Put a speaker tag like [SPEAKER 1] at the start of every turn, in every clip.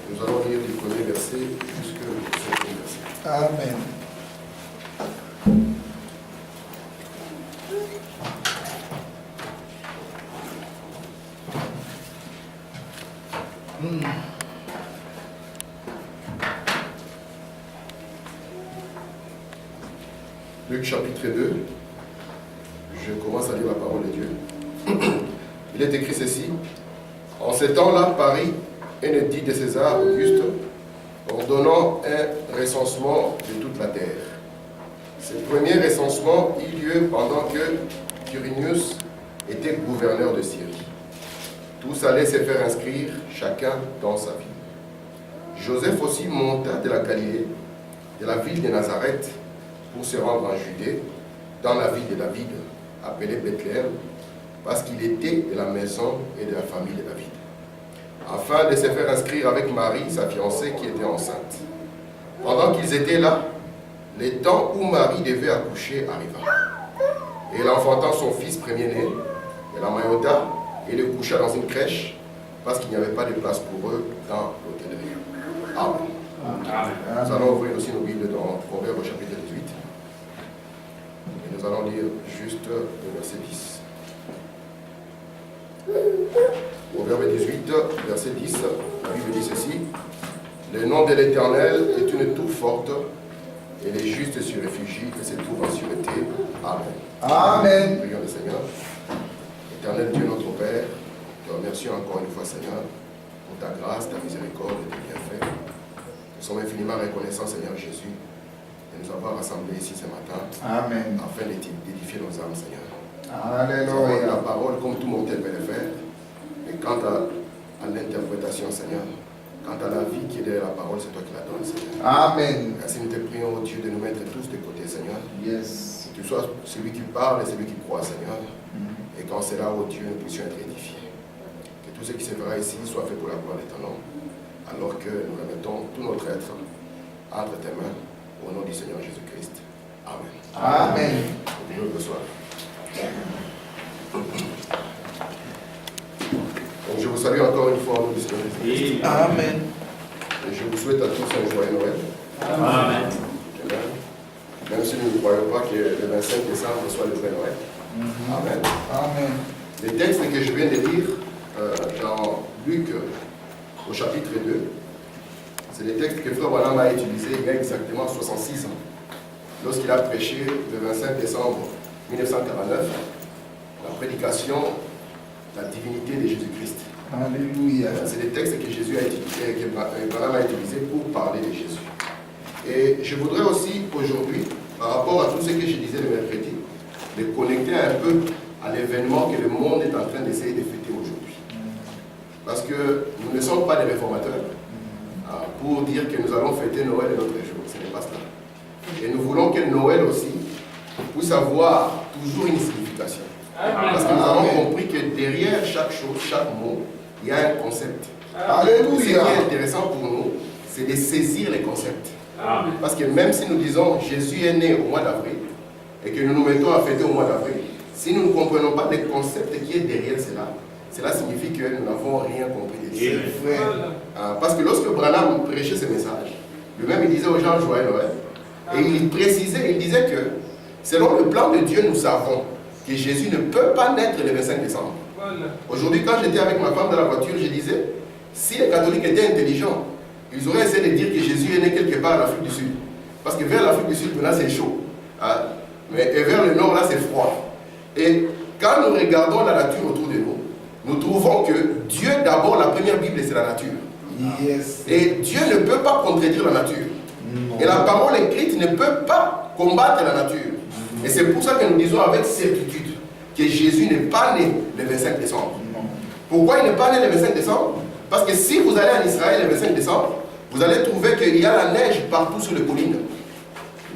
[SPEAKER 1] Nous allons lire du premier verset jusqu'au 5e verset.
[SPEAKER 2] Amen.
[SPEAKER 1] Luc chapitre 2, je commence à lire la parole de Dieu. Il est écrit ceci: en ces temps-là, Paris, un édit de César Auguste, ordonnant un recensement de toute la terre. Ce premier recensement eut lieu pendant que Quirinius était gouverneur de Syrie. Tous allaient se faire inscrire, chacun dans sa ville. Joseph aussi monta de la Galilée, de la ville de Nazareth, pour se rendre en Judée, dans la ville de David, appelée Bethléem, parce qu'il était de la maison et de la famille de David, afin de se faire inscrire avec Marie, sa fiancée, qui était enceinte. Pendant qu'ils étaient là, le temps où Marie devait accoucher arriva. Et elle enfanta son fils premier-né, elle l'emmaillota et le coucha dans une crèche, parce qu'il n'y avait pas de place pour eux dans l'hôtellerie. Amen. Nous allons ouvrir aussi nos Bibles dans Proverbes chapitre 18. Et nous allons lire juste le verset 10. Proverbe 18, verset 10, la Bible dit ceci: le nom de l'Éternel est une tour forte, et les justes s'y réfugient, et se trouvent en sûreté. Amen.
[SPEAKER 2] Amen.
[SPEAKER 1] Prions le Seigneur. Éternel Dieu notre Père, te remercions encore une fois, Seigneur, pour ta grâce, ta miséricorde et tes bienfaits. Nous sommes infiniment reconnaissants, Seigneur Jésus, de nous avoir rassemblés ici ce matin.
[SPEAKER 2] Amen.
[SPEAKER 1] Afin d'édifier nos âmes, Seigneur.
[SPEAKER 2] Alléluia.
[SPEAKER 1] La parole comme tout mortel peut le faire. Et quant à l'interprétation, Seigneur, quant à la vie qui est derrière la parole, c'est toi qui la donnes, Seigneur.
[SPEAKER 2] Amen.
[SPEAKER 1] Ainsi nous te prions, Dieu, de nous mettre tous de côté, Seigneur.
[SPEAKER 2] Yes.
[SPEAKER 1] Que tu sois celui qui parle et celui qui croit, Seigneur. Et quand c'est là, oh Dieu, nous puissions être édifiés. Que tout ce qui se fera ici soit fait pour la gloire de ton nom. Alors que nous remettons tout notre être entre tes mains, au nom du Seigneur Jésus-Christ. Amen.
[SPEAKER 2] Amen.
[SPEAKER 1] Dieu le reçoive. Donc je vous salue encore une fois au nom du Seigneur Jésus-Christ.
[SPEAKER 2] Amen.
[SPEAKER 1] Et je vous souhaite à tous un joyeux Noël.
[SPEAKER 3] Amen.
[SPEAKER 1] Amen. Même si nous ne croyons pas que le 25 décembre soit le vrai Noël. Amen.
[SPEAKER 2] Amen.
[SPEAKER 1] Les textes que je viens de lire dans Luc au chapitre 2, c'est les textes que Frère Branham a utilisés il y a exactement 66 ans, lorsqu'il a prêché le 25 décembre 1949 la prédication de la divinité de Jésus-Christ.
[SPEAKER 2] Alléluia.
[SPEAKER 1] C'est des textes que Jésus a utilisés, que Branham a utilisés pour parler de Jésus. Et je voudrais aussi aujourd'hui, par rapport à tout ce que je disais le mercredi, de connecter un peu à l'événement que le monde est en train d'essayer de fêter aujourd'hui. Parce que nous ne sommes pas des réformateurs pour dire que nous allons fêter Noël et notre jour. Ce n'est pas cela. Et nous voulons que Noël aussi puisse avoir toujours une signification. Parce que nous avons compris que derrière chaque chose, chaque mot, il y a un concept.
[SPEAKER 2] Alléluia.
[SPEAKER 1] Ce qui est intéressant pour nous, c'est de saisir les concepts. Parce que même si nous disons Jésus est né au mois d'avril, et que nous nous mettons à fêter au mois d'avril, si nous ne comprenons pas le concept qui est derrière cela, cela signifie que nous n'avons rien compris de Dieu. Parce que lorsque Branham prêchait ce message, lui-même il disait aux gens joyeux Noël, et il précisait, il disait que selon le plan de Dieu, nous savons que Jésus ne peut pas naître le 25 décembre. Aujourd'hui, quand j'étais avec ma femme dans la voiture, je disais, si les catholiques étaient intelligents, ils auraient essayé de dire que Jésus est né quelque part en Afrique du Sud. Parce que vers l'Afrique du Sud, là c'est chaud. Et vers le nord, là c'est froid. Et quand nous regardons la nature autour de nous, nous trouvons que Dieu, d'abord, la première Bible, c'est la nature.
[SPEAKER 2] Yes.
[SPEAKER 1] Et Dieu ne peut pas contredire la nature. Et la parole écrite ne peut pas combattre la nature. Et c'est pour ça que nous disons avec certitude que Jésus n'est pas né le 25 décembre. Pourquoi il n'est pas né le 25 décembre? Parce que si vous allez en Israël le 25 décembre, vous allez trouver qu'il y a la neige partout sur les collines.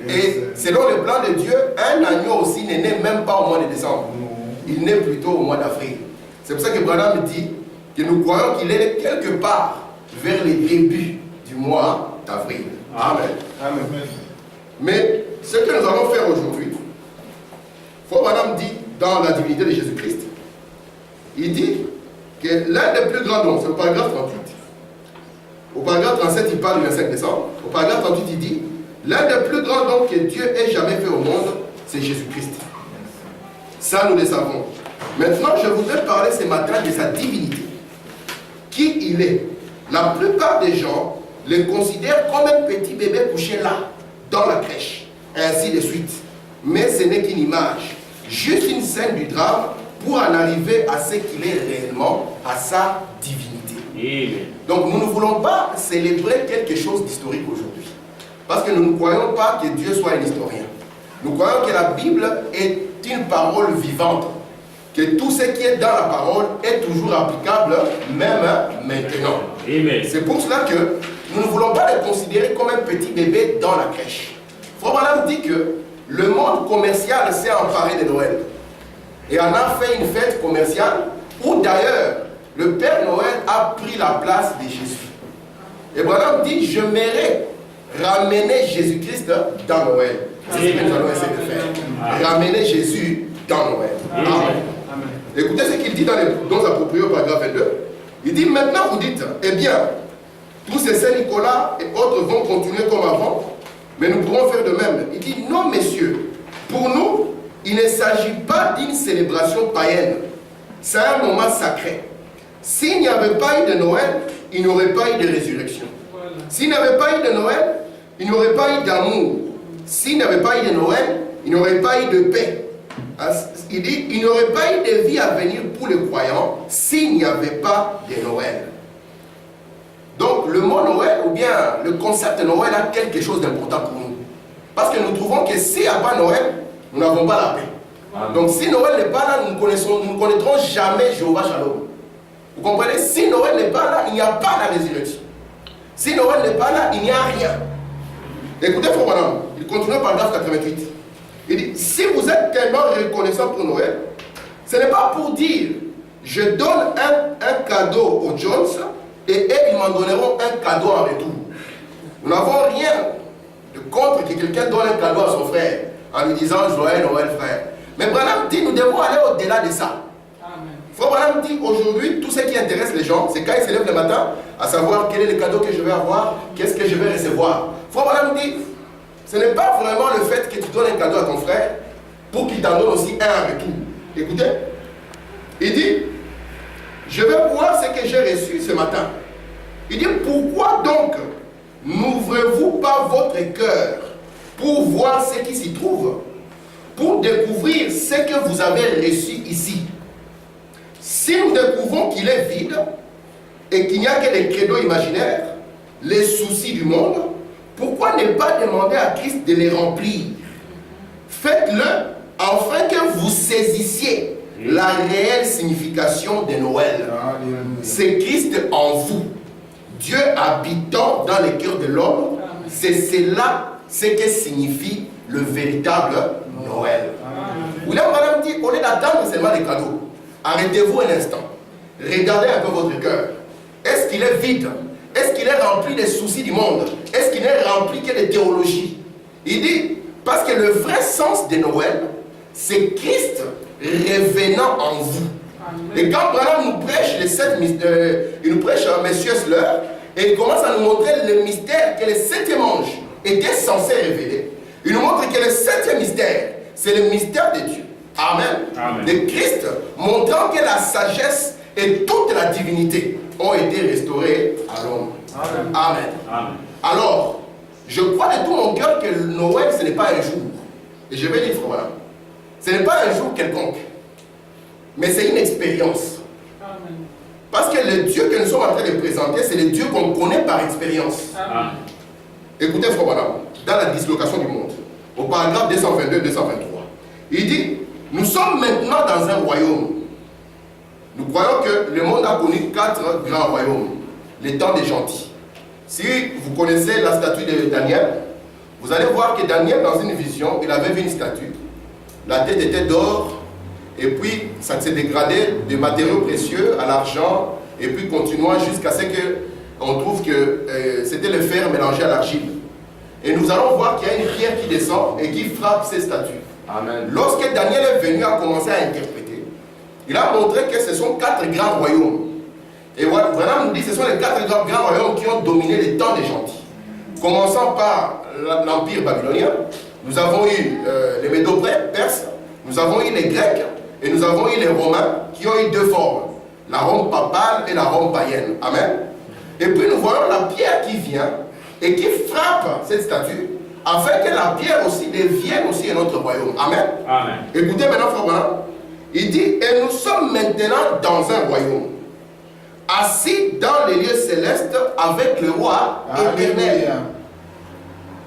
[SPEAKER 1] Et selon le plan de Dieu, un agneau aussi n'est né même pas au mois de décembre. Il naît plutôt au mois d'avril. C'est pour ça que Branham dit que nous croyons qu'il est quelque part vers les débuts du mois d'avril. Amen.
[SPEAKER 2] Amen.
[SPEAKER 1] Mais ce que nous allons faire aujourd'hui, Frère Branham dit dans la divinité de Jésus-Christ, il dit que l'un des plus grands dons, c'est le paragraphe 38, Au paragraphe 37, il parle du 25 décembre. Au paragraphe 38, il dit, l'un des plus grands dons que Dieu ait jamais fait au monde, c'est Jésus-Christ. Ça, nous le savons. Maintenant, je voudrais parler ce matin de sa divinité. Qui il est. La plupart des gens le considèrent comme un petit bébé couché là, dans la crèche, et ainsi de suite. Mais ce n'est qu'une image, juste une scène du drame pour en arriver à ce qu'il est réellement, à sa divinité. Amen. Donc nous ne voulons pas célébrer quelque chose d'historique aujourd'hui. Parce que nous ne croyons pas que Dieu soit un historien. Nous croyons que la Bible est une parole vivante. Que tout ce qui est dans la parole est toujours applicable, même maintenant. C'est pour cela que nous ne voulons pas le considérer comme un petit bébé dans la crèche. Frère Branham dit que le monde commercial s'est emparé de Noël. Et en a fait une fête commerciale où d'ailleurs le Père Noël a pris la place de Jésus. Et Branham dit, je m'aimerais ramener Jésus-Christ dans Noël. C'est ce que nous allons essayer de faire. Ramener Jésus dans Noël. Amen. Écoutez ce qu'il dit dans les dons appropriés au paragraphe 22. Il dit, maintenant vous dites, eh bien, tous ces Saint-Nicolas et autres vont continuer comme avant, mais nous pourrons faire de même. Il dit, non messieurs, pour nous, il ne s'agit pas d'une célébration païenne. C'est un moment sacré. S'il n'y avait pas eu de Noël, il n'y aurait pas eu de résurrection. S'il n'y avait pas eu de Noël, il n'y aurait pas eu d'amour. S'il n'y avait pas eu de Noël, il n'y aurait pas eu de paix. Il dit, il n'y aurait pas eu de vie à venir pour les croyants s'il n'y avait pas de Noël. Donc le mot Noël, ou bien le concept de Noël a quelque chose d'important pour nous. Parce que nous trouvons que s'il n'y a pas Noël, nous n'avons pas la paix. Amen. Donc si Noël n'est pas là, nous ne connaîtrons jamais Jéhovah Shalom. Vous comprenez? Si Noël n'est pas là, il n'y a pas la résurrection. Si Noël n'est pas là, il n'y a rien. Écoutez, frère Branham, il continue par paragraphe 88. Il dit, si vous êtes tellement reconnaissant pour Noël, ce n'est pas pour dire, je donne un cadeau aux Jones et eux, ils m'en donneront un cadeau en retour. Nous n'avons rien de contre que quelqu'un donne un cadeau à son frère en lui disant, joyeux Noël, frère. Mais Branham dit, nous devons aller au-delà de ça. Frère Branham dit, aujourd'hui, tout ce qui intéresse les gens, c'est quand ils se lèvent le matin, à savoir quel est le cadeau que je vais avoir, qu'est-ce que je vais recevoir. Frère Branham dit, ce n'est pas vraiment le fait que tu donnes un cadeau à ton frère pour qu'il t'en donne aussi un en retour. Écoutez, il dit, je vais voir ce que j'ai reçu ce matin. Il dit, pourquoi donc n'ouvrez-vous pas votre cœur pour voir ce qui s'y trouve, pour découvrir ce que vous avez reçu ici? Si nous découvrons qu'il est vide et qu'il n'y a que des credos imaginaires, les soucis du monde, pourquoi ne pas demander à Christ de les remplir? Faites-le afin que vous saisissiez la réelle signification de Noël. C'est Christ en vous, Dieu habitant dans le cœur de l'homme. C'est cela ce que signifie le véritable Noël. William Branham dit, au lieu d'attendre seulement les cadeaux, arrêtez-vous un instant, regardez un peu votre cœur. Est-ce qu'il est vide? Est-ce qu'il est rempli des soucis du monde? Est-ce qu'il est rempli que de théologie? Il dit, parce que le vrai sens de Noël, c'est Christ revenant en vous. Amen. Et quand Branham nous prêche il nous prêche à M. Sleur, et il commence à nous montrer le mystère que le septième ange était censé révéler. Il nous montre que le septième mystère, c'est le mystère de Dieu. Amen. Amen. De Christ, montrant que la sagesse et toute la divinité ont été restaurées à l'homme. Amen. Amen. Amen. Alors, je crois de tout mon cœur que Noël, ce n'est pas un jour. Et je vais dire, voilà, ce n'est pas un jour quelconque, mais c'est une expérience. Amen. Parce que le Dieu que nous sommes en train de présenter, c'est le Dieu qu'on connaît par expérience. Amen. Écoutez, frère Branham, dans la dislocation du monde, au paragraphe 222-223, il dit, nous sommes maintenant dans un royaume. Nous croyons que le monde a connu 4 grands royaumes. Les temps des gentils. Si vous connaissez la statue de Daniel, vous allez voir que Daniel, dans une vision, il avait vu une statue. La tête était d'or, et puis ça s'est dégradé de matériaux précieux à l'argent, et puis continuant jusqu'à ce qu'on trouve que c'était le fer mélangé à l'argile. Et nous allons voir qu'il y a une pierre qui descend et qui frappe ces statues. Amen. Lorsque Daniel est venu à commencer à interpréter, il a montré que ce sont 4 grands royaumes. Et voilà, Branham nous dit que ce sont les 4 grands royaumes qui ont dominé les temps des gentils. Commençant par l'Empire babylonien, nous avons eu les Médo-Perses, nous avons eu les Grecs et nous avons eu les Romains qui ont eu 2 formes, la Rome papale et la Rome païenne. Amen. Et puis nous voyons la pierre qui vient et qui frappe cette statue afin que la pierre aussi devienne aussi un autre royaume. Amen.
[SPEAKER 3] Amen.
[SPEAKER 1] Écoutez maintenant, frère Branham, il dit, et nous sommes maintenant dans un royaume, assis dans les lieux célestes avec le roi éternel.
[SPEAKER 2] Alléluia.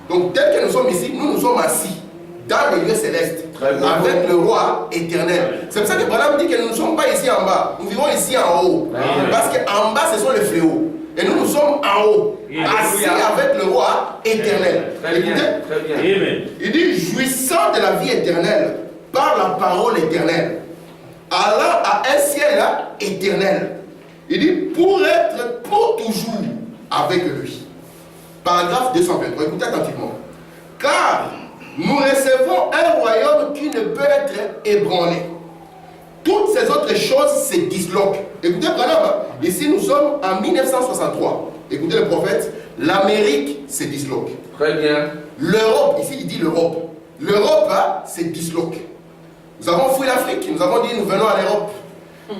[SPEAKER 1] Donc, tel que nous sommes ici, nous sommes assis dans les lieux célestes avec le roi éternel. C'est pour ça que Branham dit que nous ne sommes pas ici en bas, nous vivons ici en haut. Parce qu'en bas, ce sont les fléaux. Et nous, nous sommes en haut, assis avec le roi éternel. Écoutez,
[SPEAKER 3] Amen.
[SPEAKER 1] il dit, jouissant de la vie éternelle par la parole éternelle, allant à un ciel éternel. Il dit, pour être pour toujours avec lui. Paragraphe 223, écoutez attentivement. Car nous recevons un royaume qui ne peut être ébranlé. Toutes ces autres choses se disloquent. Écoutez, Branham, ici nous sommes en 1963. Écoutez le prophète, l'Amérique se disloque.
[SPEAKER 4] Très bien.
[SPEAKER 1] L'Europe, ici il dit l'Europe. L'Europe se disloque. Nous avons fui l'Afrique, nous avons dit nous venons à l'Europe.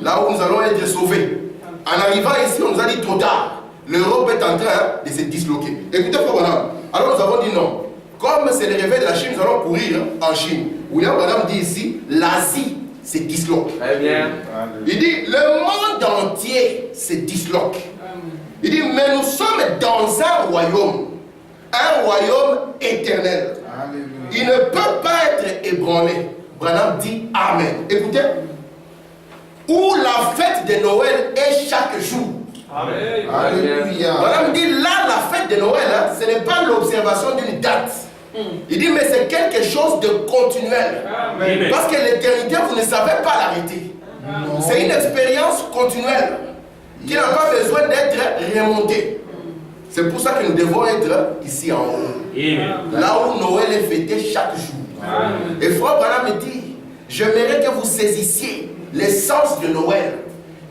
[SPEAKER 1] Là où nous allons être sauvés. En arrivant ici, on nous a dit trop tard. L'Europe est en train de se disloquer. Écoutez, frère Branham. Alors nous avons dit non. Comme c'est le réveil de la Chine, nous allons courir en Chine. William Branham dit ici, l'Asie se disloque.
[SPEAKER 4] Très bien.
[SPEAKER 1] Il dit, le monde entier se disloque. Il dit, mais nous sommes dans un royaume éternel.
[SPEAKER 2] Alléluia.
[SPEAKER 1] Il ne peut pas être ébranlé. Branham dit Amen. Écoutez, où la fête de Noël est chaque jour.
[SPEAKER 3] Amen.
[SPEAKER 2] Alléluia.
[SPEAKER 1] Branham dit là, la fête de Noël, ce n'est pas l'observation d'une date. Il dit, mais c'est quelque chose de continuel.
[SPEAKER 3] Amen.
[SPEAKER 1] Parce que l'éternité, vous ne savez pas l'arrêter. C'est une expérience continuelle qui n'a pas besoin d'être remontée. C'est pour ça que nous devons être ici en haut.
[SPEAKER 3] Amen.
[SPEAKER 1] Là où Noël est fêté chaque jour.
[SPEAKER 3] Amen.
[SPEAKER 1] Et frère Branham me dit, j'aimerais que vous saisissiez l'essence de Noël.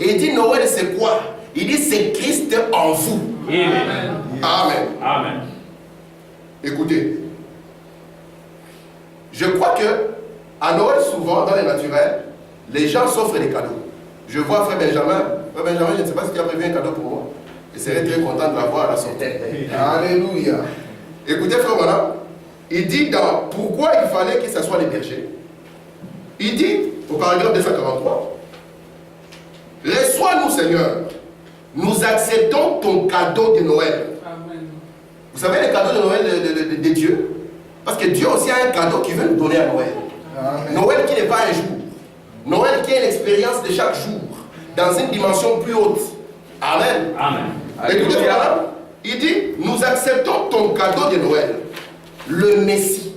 [SPEAKER 1] Et il dit, Noël c'est quoi? Il dit, c'est Christ en vous.
[SPEAKER 3] Amen.
[SPEAKER 1] Amen.
[SPEAKER 3] Amen.
[SPEAKER 1] Écoutez, je crois que à Noël, souvent, dans les naturels, les gens s'offrent des cadeaux. Je vois frère Benjamin. Frère Benjamin, je ne sais pas si tu as prévu un cadeau pour moi. Je serais très content de l'avoir à la sortie.
[SPEAKER 2] Alléluia.
[SPEAKER 1] Écoutez, frère Branham, il dit dans pourquoi il fallait que ce soit les bergers. Il dit, au paragraphe 243, reçois-nous, Seigneur, nous acceptons ton cadeau de Noël.
[SPEAKER 5] Amen.
[SPEAKER 1] Vous savez, les cadeaux de Noël de Dieu, parce que Dieu aussi a un cadeau qu'il veut nous donner à Noël.
[SPEAKER 2] Amen.
[SPEAKER 1] Noël qui n'est pas un jour. Noël qui est l'expérience de chaque jour, dans une dimension plus haute. Amen.
[SPEAKER 3] Amen.
[SPEAKER 1] Écoutez, frère Branham, il dit, nous acceptons ton cadeau de Noël, le Messie,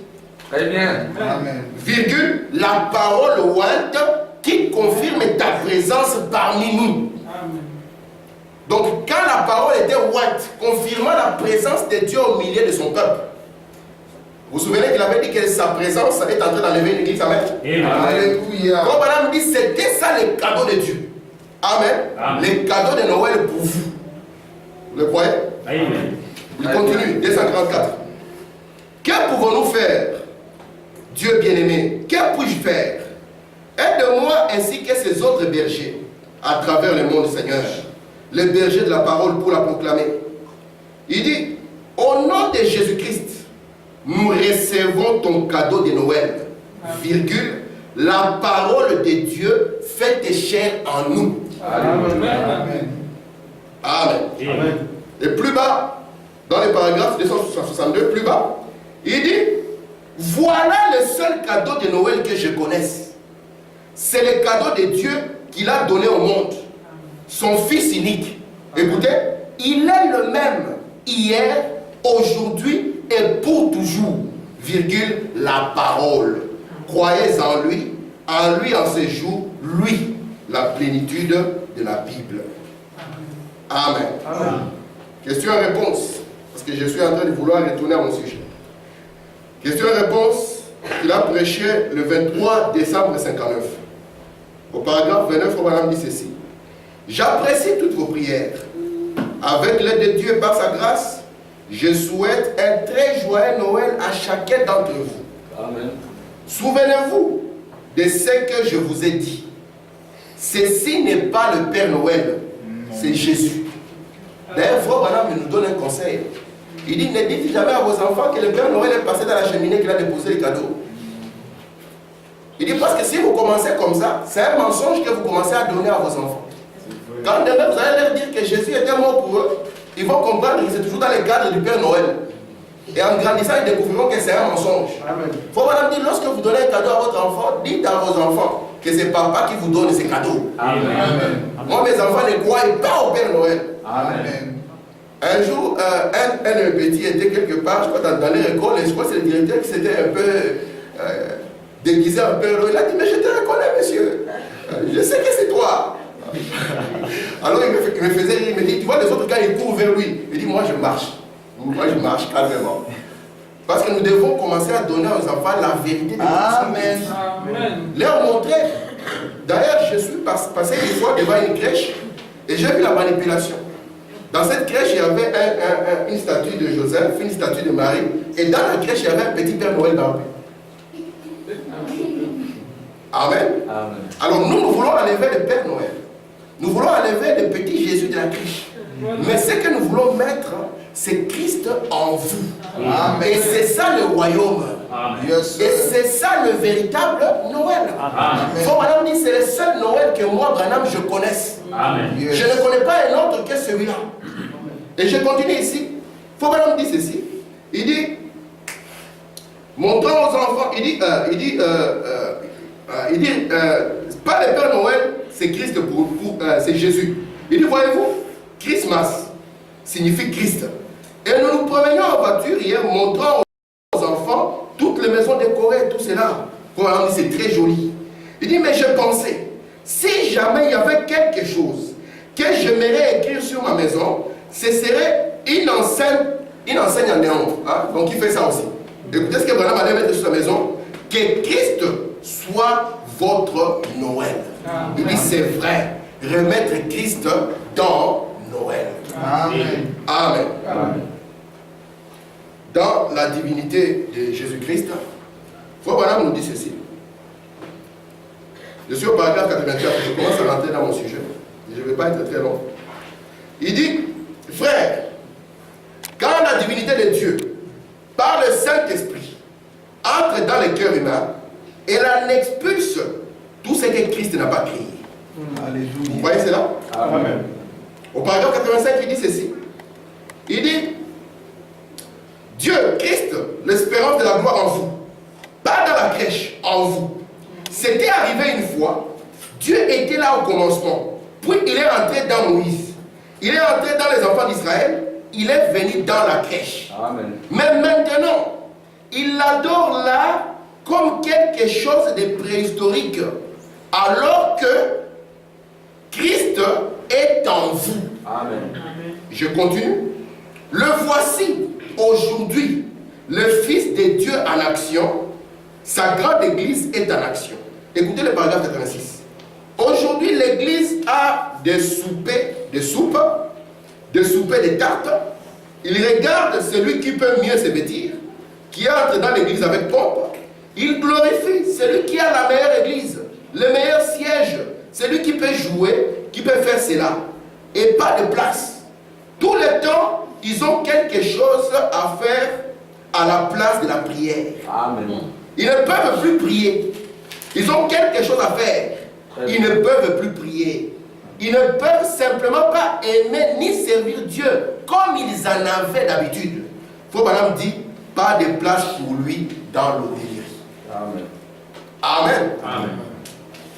[SPEAKER 4] Très bien.
[SPEAKER 2] Amen.
[SPEAKER 1] virgule, la parole ointe qui confirme ta présence parmi nous.
[SPEAKER 5] Amen.
[SPEAKER 1] Donc, quand la parole était ointe, confirmant la présence de Dieu au milieu de son peuple, vous vous souvenez qu'il avait dit que sa présence est en train d'enlever une église, amen.
[SPEAKER 3] Amen.
[SPEAKER 2] Alléluia.
[SPEAKER 1] Donc, Branham dit, c'était ça le cadeau de Dieu. Amen.
[SPEAKER 3] Amen.
[SPEAKER 1] Les cadeaux de Noël pour vous. Vous le croyez?
[SPEAKER 3] Amen.
[SPEAKER 1] Il continue, 244. Que pouvons-nous faire, Dieu bien-aimé? Que puis-je faire? Aide-moi ainsi que ces autres bergers à travers le monde, Seigneur. Les bergers de la parole pour la proclamer. Il dit, au nom de Jésus-Christ, nous recevons ton cadeau de Noël. Virgule, la parole de Dieu faite chair en nous.
[SPEAKER 4] Alléluia.
[SPEAKER 2] Amen.
[SPEAKER 1] Amen.
[SPEAKER 3] Amen.
[SPEAKER 1] Et plus bas, dans les paragraphes 262, plus bas, il dit, voilà le seul cadeau de Noël que je connaisse. C'est le cadeau de Dieu qu'il a donné au monde. Son Fils unique. Écoutez, il est le même hier, aujourd'hui et pour toujours. Virgule, la parole. Croyez en lui en ce jour, lui, la plénitude de la Bible. Amen.
[SPEAKER 3] Amen.
[SPEAKER 1] Question et réponse. Parce que je suis en train de vouloir retourner à mon sujet. Question et réponse qu'il a prêché le 23 décembre 59. Au paragraphe 29, Branham dit ceci. J'apprécie toutes vos prières. Avec l'aide de Dieu et par sa grâce, je souhaite un très joyeux Noël à chacun d'entre vous.
[SPEAKER 4] Amen.
[SPEAKER 1] Souvenez-vous de ce que je vous ai dit. Ceci n'est pas le Père Noël, c'est Jésus. D'ailleurs, Frère Branham nous donne un conseil. Il dit, ne dites jamais à vos enfants que le Père Noël est passé dans la cheminée, qu'il a déposé les cadeaux. Il dit, parce que si vous commencez comme ça, c'est un mensonge que vous commencez à donner à vos enfants. Quand demain vous allez leur dire que Jésus était mort pour eux, ils vont comprendre que c'est toujours dans le cadre du Père Noël. Et en grandissant, ils découvriront que c'est un mensonge. Il faut vraiment dire, lorsque vous donnez un cadeau à votre enfant, dites à vos enfants que c'est papa qui vous donne ces cadeaux.
[SPEAKER 3] Amen.
[SPEAKER 1] Moi, mes enfants ne croient pas au Père Noël.
[SPEAKER 2] Amen.
[SPEAKER 1] Un jour, un de mes petits était quelque part, je crois, dans leur école, et je crois que c'est le directeur qui s'était un peu déguisé un peu. Il a dit, mais je te reconnais, monsieur. Je sais que c'est toi. Alors il me faisait rire, il me dit, tu vois les autres quand ils courent vers lui, il dit, moi je marche calmement. Parce que nous devons commencer à donner aux enfants la vérité de
[SPEAKER 2] Amen.
[SPEAKER 3] Amen.
[SPEAKER 1] leur montrer. D'ailleurs, je suis passé une fois devant une crèche et j'ai vu la manipulation. Dans cette crèche, il y avait une statue de Joseph, une statue de Marie, et dans la crèche, il y avait un petit Père Noël barbu. Amen.
[SPEAKER 4] Amen.
[SPEAKER 1] Alors nous voulons enlever le Père Noël. Nous voulons enlever le petit Jésus de la crèche. Mais ce que nous voulons mettre, c'est Christ en vous.
[SPEAKER 2] Amen.
[SPEAKER 1] Et c'est ça le royaume.
[SPEAKER 3] Amen.
[SPEAKER 2] Yes,
[SPEAKER 1] Et
[SPEAKER 2] sir.
[SPEAKER 1] c'est ça le véritable Noël.
[SPEAKER 3] Amen.
[SPEAKER 1] Faut Branham dit, c'est le seul Noël que moi, Branham, je connaisse.
[SPEAKER 3] Amen.
[SPEAKER 2] Yes.
[SPEAKER 1] Je ne connais pas un autre que celui-là. Et je continue ici. Faut Branham dit ceci. Il dit, montrons aux enfants, pas le Père Noël, c'est Christ c'est Jésus. Il dit, voyez-vous, Christmas signifie Christ. Et nous nous promenions en voiture hier, montrant aux enfants toutes les maisons décorées, tout cela. Voilà, c'est très joli. Il dit, mais je pensais, si jamais il y avait quelque chose que j'aimerais écrire sur ma maison, ce serait une enseigne en néon. Hein? Donc il fait ça aussi. Écoutez ce que Branham allait mettre sur sa maison. Que Christ soit votre Noël. Il dit, c'est vrai. Remettre Christ dans Noël.
[SPEAKER 2] Amen.
[SPEAKER 1] Amen.
[SPEAKER 2] Amen.
[SPEAKER 1] Dans la divinité de Jésus-Christ, Frère Branham nous dit ceci. Je suis au paragraphe 84, je commence à rentrer dans mon sujet. Je ne vais pas être très long. Il dit, frère, quand la divinité de Dieu, par le Saint-Esprit, entre dans le cœur humain, elle en expulse tout ce que Christ n'a pas créé. Vous
[SPEAKER 2] Alléluia.
[SPEAKER 1] voyez cela?
[SPEAKER 3] Amen.
[SPEAKER 1] Au paragraphe 85, il dit ceci. Il dit, Dieu, Christ, l'espérance de la gloire en vous, pas dans la crèche, en vous. C'était arrivé une fois, Dieu était là au commencement, puis il est entré dans Moïse, il est entré dans les enfants d'Israël, il est venu dans la crèche.
[SPEAKER 4] Amen.
[SPEAKER 1] Mais maintenant, il l'adore là comme quelque chose de préhistorique, alors que Christ est en vous.
[SPEAKER 4] Amen.
[SPEAKER 1] Je continue. Le voici aujourd'hui, le Fils de Dieu en action. Sa grande église est en action. Écoutez le paragraphe 86. Aujourd'hui, l'église a des soupers, des soupes, des tartes. Il regarde celui qui peut mieux se vêtir, qui entre dans l'église avec pompe. Il glorifie celui qui a la meilleure église, le meilleur siège, celui qui peut jouer, qui peut faire cela. Et pas de place. Tout le temps, ils ont quelque chose à faire à la place de la prière.
[SPEAKER 4] Amen.
[SPEAKER 1] Ils ne peuvent plus prier. Ils ont quelque chose à faire. Ils ne peuvent plus prier. Ils ne peuvent simplement pas aimer ni servir Dieu comme ils en avaient d'habitude. Frère Branham dit, pas de place pour lui dans l'hôtellerie.
[SPEAKER 4] Amen.
[SPEAKER 1] Amen.
[SPEAKER 3] Amen.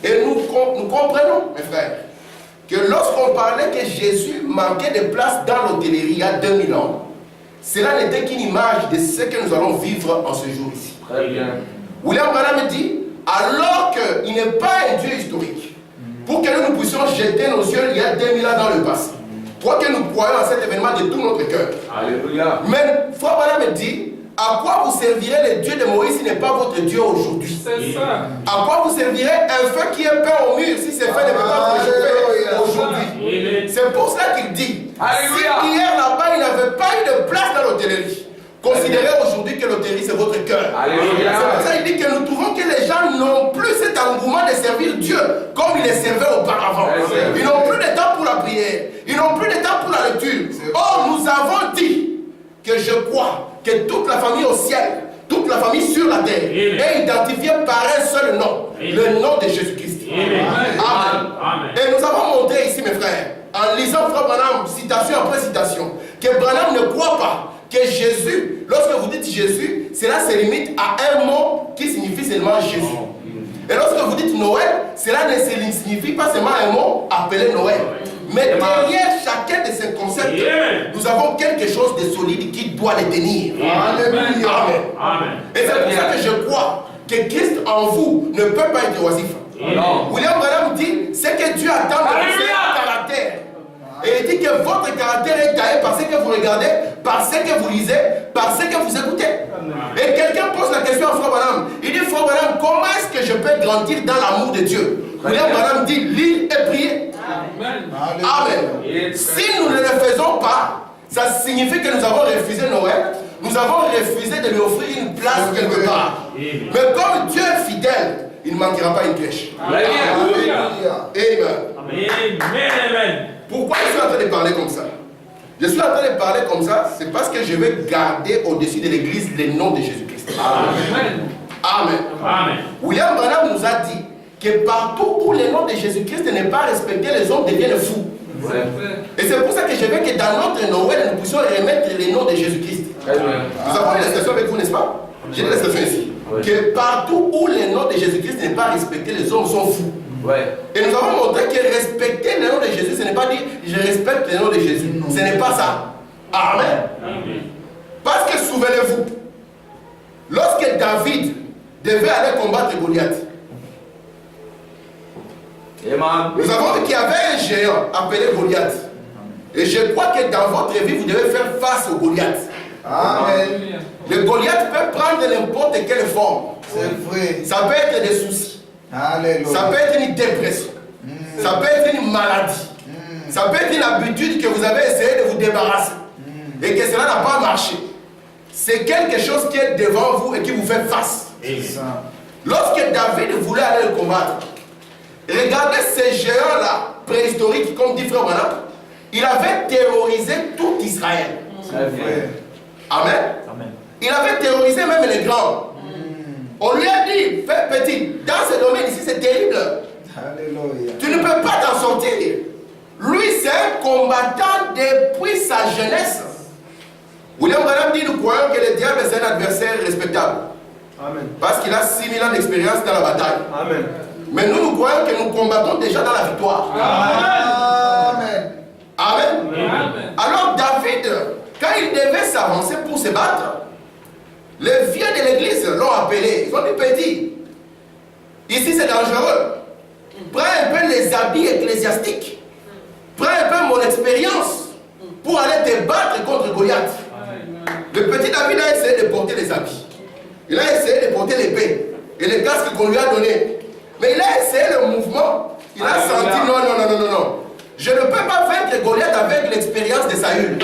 [SPEAKER 1] Et nous comprenons, mes frères, que lorsqu'on parlait que Jésus manquait de place dans l'hôtellerie il y a 2000 ans, cela n'était qu'une image de ce que nous allons vivre en ce jour ici.
[SPEAKER 4] Très bien.
[SPEAKER 1] William Branham dit, alors qu'il n'est pas un Dieu historique, pour que nous puissions jeter nos yeux il y a 2000 ans dans le passé, pour que nous croyions à cet événement de tout notre cœur.
[SPEAKER 4] Alléluia.
[SPEAKER 1] Mais Frère Branham dit, à quoi vous servirez le Dieu de Moïse s'il n'est pas votre Dieu aujourd'hui?
[SPEAKER 3] C'est ça.
[SPEAKER 1] À quoi vous servirez un feu qui est peint au mur si ce feu ne peut pas vous réchauffer aujourd'hui?
[SPEAKER 3] Amen.
[SPEAKER 1] C'est pour cela qu'il dit,
[SPEAKER 4] Alléluia.
[SPEAKER 1] si hier là-bas il n'avait pas eu de place dans l'hôtellerie, considérez aujourd'hui que l'hôtellerie c'est votre cœur.
[SPEAKER 4] Alléluia.
[SPEAKER 1] C'est pour ça qu'il dit que nous trouvons que les gens n'ont plus cet engouement de servir Dieu comme ils les servaient auparavant. Ils n'ont plus de temps pour la prière, ils n'ont plus de temps pour la lecture. Or nous avons dit que je crois que toute la famille au ciel, toute la famille sur la terre est identifiée par un seul nom, le nom de Jésus-Christ. Amen.
[SPEAKER 3] Amen.
[SPEAKER 1] Et nous avons montré ici, mes frères, en lisant Frère Branham, citation après citation, que Branham ne croit pas que Jésus, lorsque vous dites Jésus, cela se limite à un mot qui signifie seulement Jésus. Et lorsque vous dites Noël, cela ne signifie pas seulement un mot appelé Noël. Mais derrière chacun de ces concepts, nous avons quelque chose de solide qui doit les tenir.
[SPEAKER 2] Alléluia.
[SPEAKER 1] Amen.
[SPEAKER 3] Amen.
[SPEAKER 1] Et c'est pour ça que je crois que Christ en vous ne peut pas être oisif.
[SPEAKER 4] Non.
[SPEAKER 1] William Branham dit, c'est que Dieu attend de vous un caractère. Et il dit que votre caractère est taillé par ce que vous regardez, par ce que vous lisez, par ce que vous écoutez. Et quelqu'un pose la question à Frère Branham. Il dit, Frère Branham, comment est-ce que je peux grandir dans l'amour de Dieu? William Branham dit, lire et prier.
[SPEAKER 3] Amen.
[SPEAKER 1] Amen. Si nous ne le faisons pas, ça signifie que nous avons refusé Noël. Nous avons refusé de lui offrir une place quelque part. Mais comme Dieu est fidèle, il ne manquera pas une crèche.
[SPEAKER 3] Alléluia.
[SPEAKER 1] Amen.
[SPEAKER 3] Amen.
[SPEAKER 1] Pourquoi je suis en train de parler comme ça? Je suis en train de parler comme ça, c'est parce que je veux garder au-dessus de l'église le nom de Jésus-Christ.
[SPEAKER 3] Amen.
[SPEAKER 1] Amen.
[SPEAKER 3] Amen.
[SPEAKER 1] William Branham nous a dit que partout où le nom de Jésus-Christ n'est pas respecté, les hommes deviennent fous. Et c'est pour ça que je veux que dans notre Noël, nous puissions remettre le nom de Jésus-Christ. Nous avons une illustration avec vous, n'est-ce pas? J'ai une illustration ici. Que partout où le nom de Jésus-Christ n'est pas respecté, les hommes sont fous. Et nous avons montré que respecter le nom de Jésus, ce n'est pas dire je respecte le nom de Jésus. Ce n'est pas ça. Amen. Parce que souvenez-vous, lorsque David devait aller combattre Goliath, nous avons vu qu'il y avait un géant appelé Goliath. Et je crois que dans votre vie, vous devez faire face au Goliath.
[SPEAKER 2] Amen.
[SPEAKER 1] Le Goliath peut prendre n'importe quelle forme.
[SPEAKER 2] C'est vrai.
[SPEAKER 1] Ça peut être des soucis.
[SPEAKER 2] Alléluia.
[SPEAKER 1] Ça peut être une dépression. Ça peut être une maladie. Ça peut être une habitude que vous avez essayé de vous débarrasser. Et que cela n'a pas marché. C'est quelque chose qui est devant vous et qui vous fait face.
[SPEAKER 2] Ça.
[SPEAKER 1] Lorsque David voulait aller le combattre, regardez ces géants-là, préhistoriques, comme dit Frère Branham, il avait terrorisé tout Israël.
[SPEAKER 2] C'est vrai.
[SPEAKER 1] Amen. Il avait terrorisé même les grands. On lui a dit, fais petit, dans ce domaine ici c'est terrible.
[SPEAKER 2] Alléluia.
[SPEAKER 1] Tu ne peux pas t'en sortir. Lui c'est un combattant depuis sa jeunesse. William Branham dit, nous croyons que le diable c'est un adversaire respectable.
[SPEAKER 2] Amen.
[SPEAKER 1] Parce qu'il a 6000 ans d'expérience dans la bataille.
[SPEAKER 2] Amen.
[SPEAKER 1] Mais nous croyons que nous combattons déjà dans la victoire.
[SPEAKER 2] Amen.
[SPEAKER 1] Amen.
[SPEAKER 3] Amen.
[SPEAKER 1] Alors David, quand il devait s'avancer pour se battre, les vieux de l'église l'ont appelé. Ils ont dit, petit, ici c'est dangereux. Prends un peu les habits ecclésiastiques. Prends un peu mon expérience pour aller te battre contre Goliath. Le petit David a essayé de porter les habits. Il a essayé de porter l'épée et le casque qu'on lui a donné. Mais il a essayé le mouvement. Il a senti non. Je ne peux pas vaincre Goliath avec l'expérience de Saül.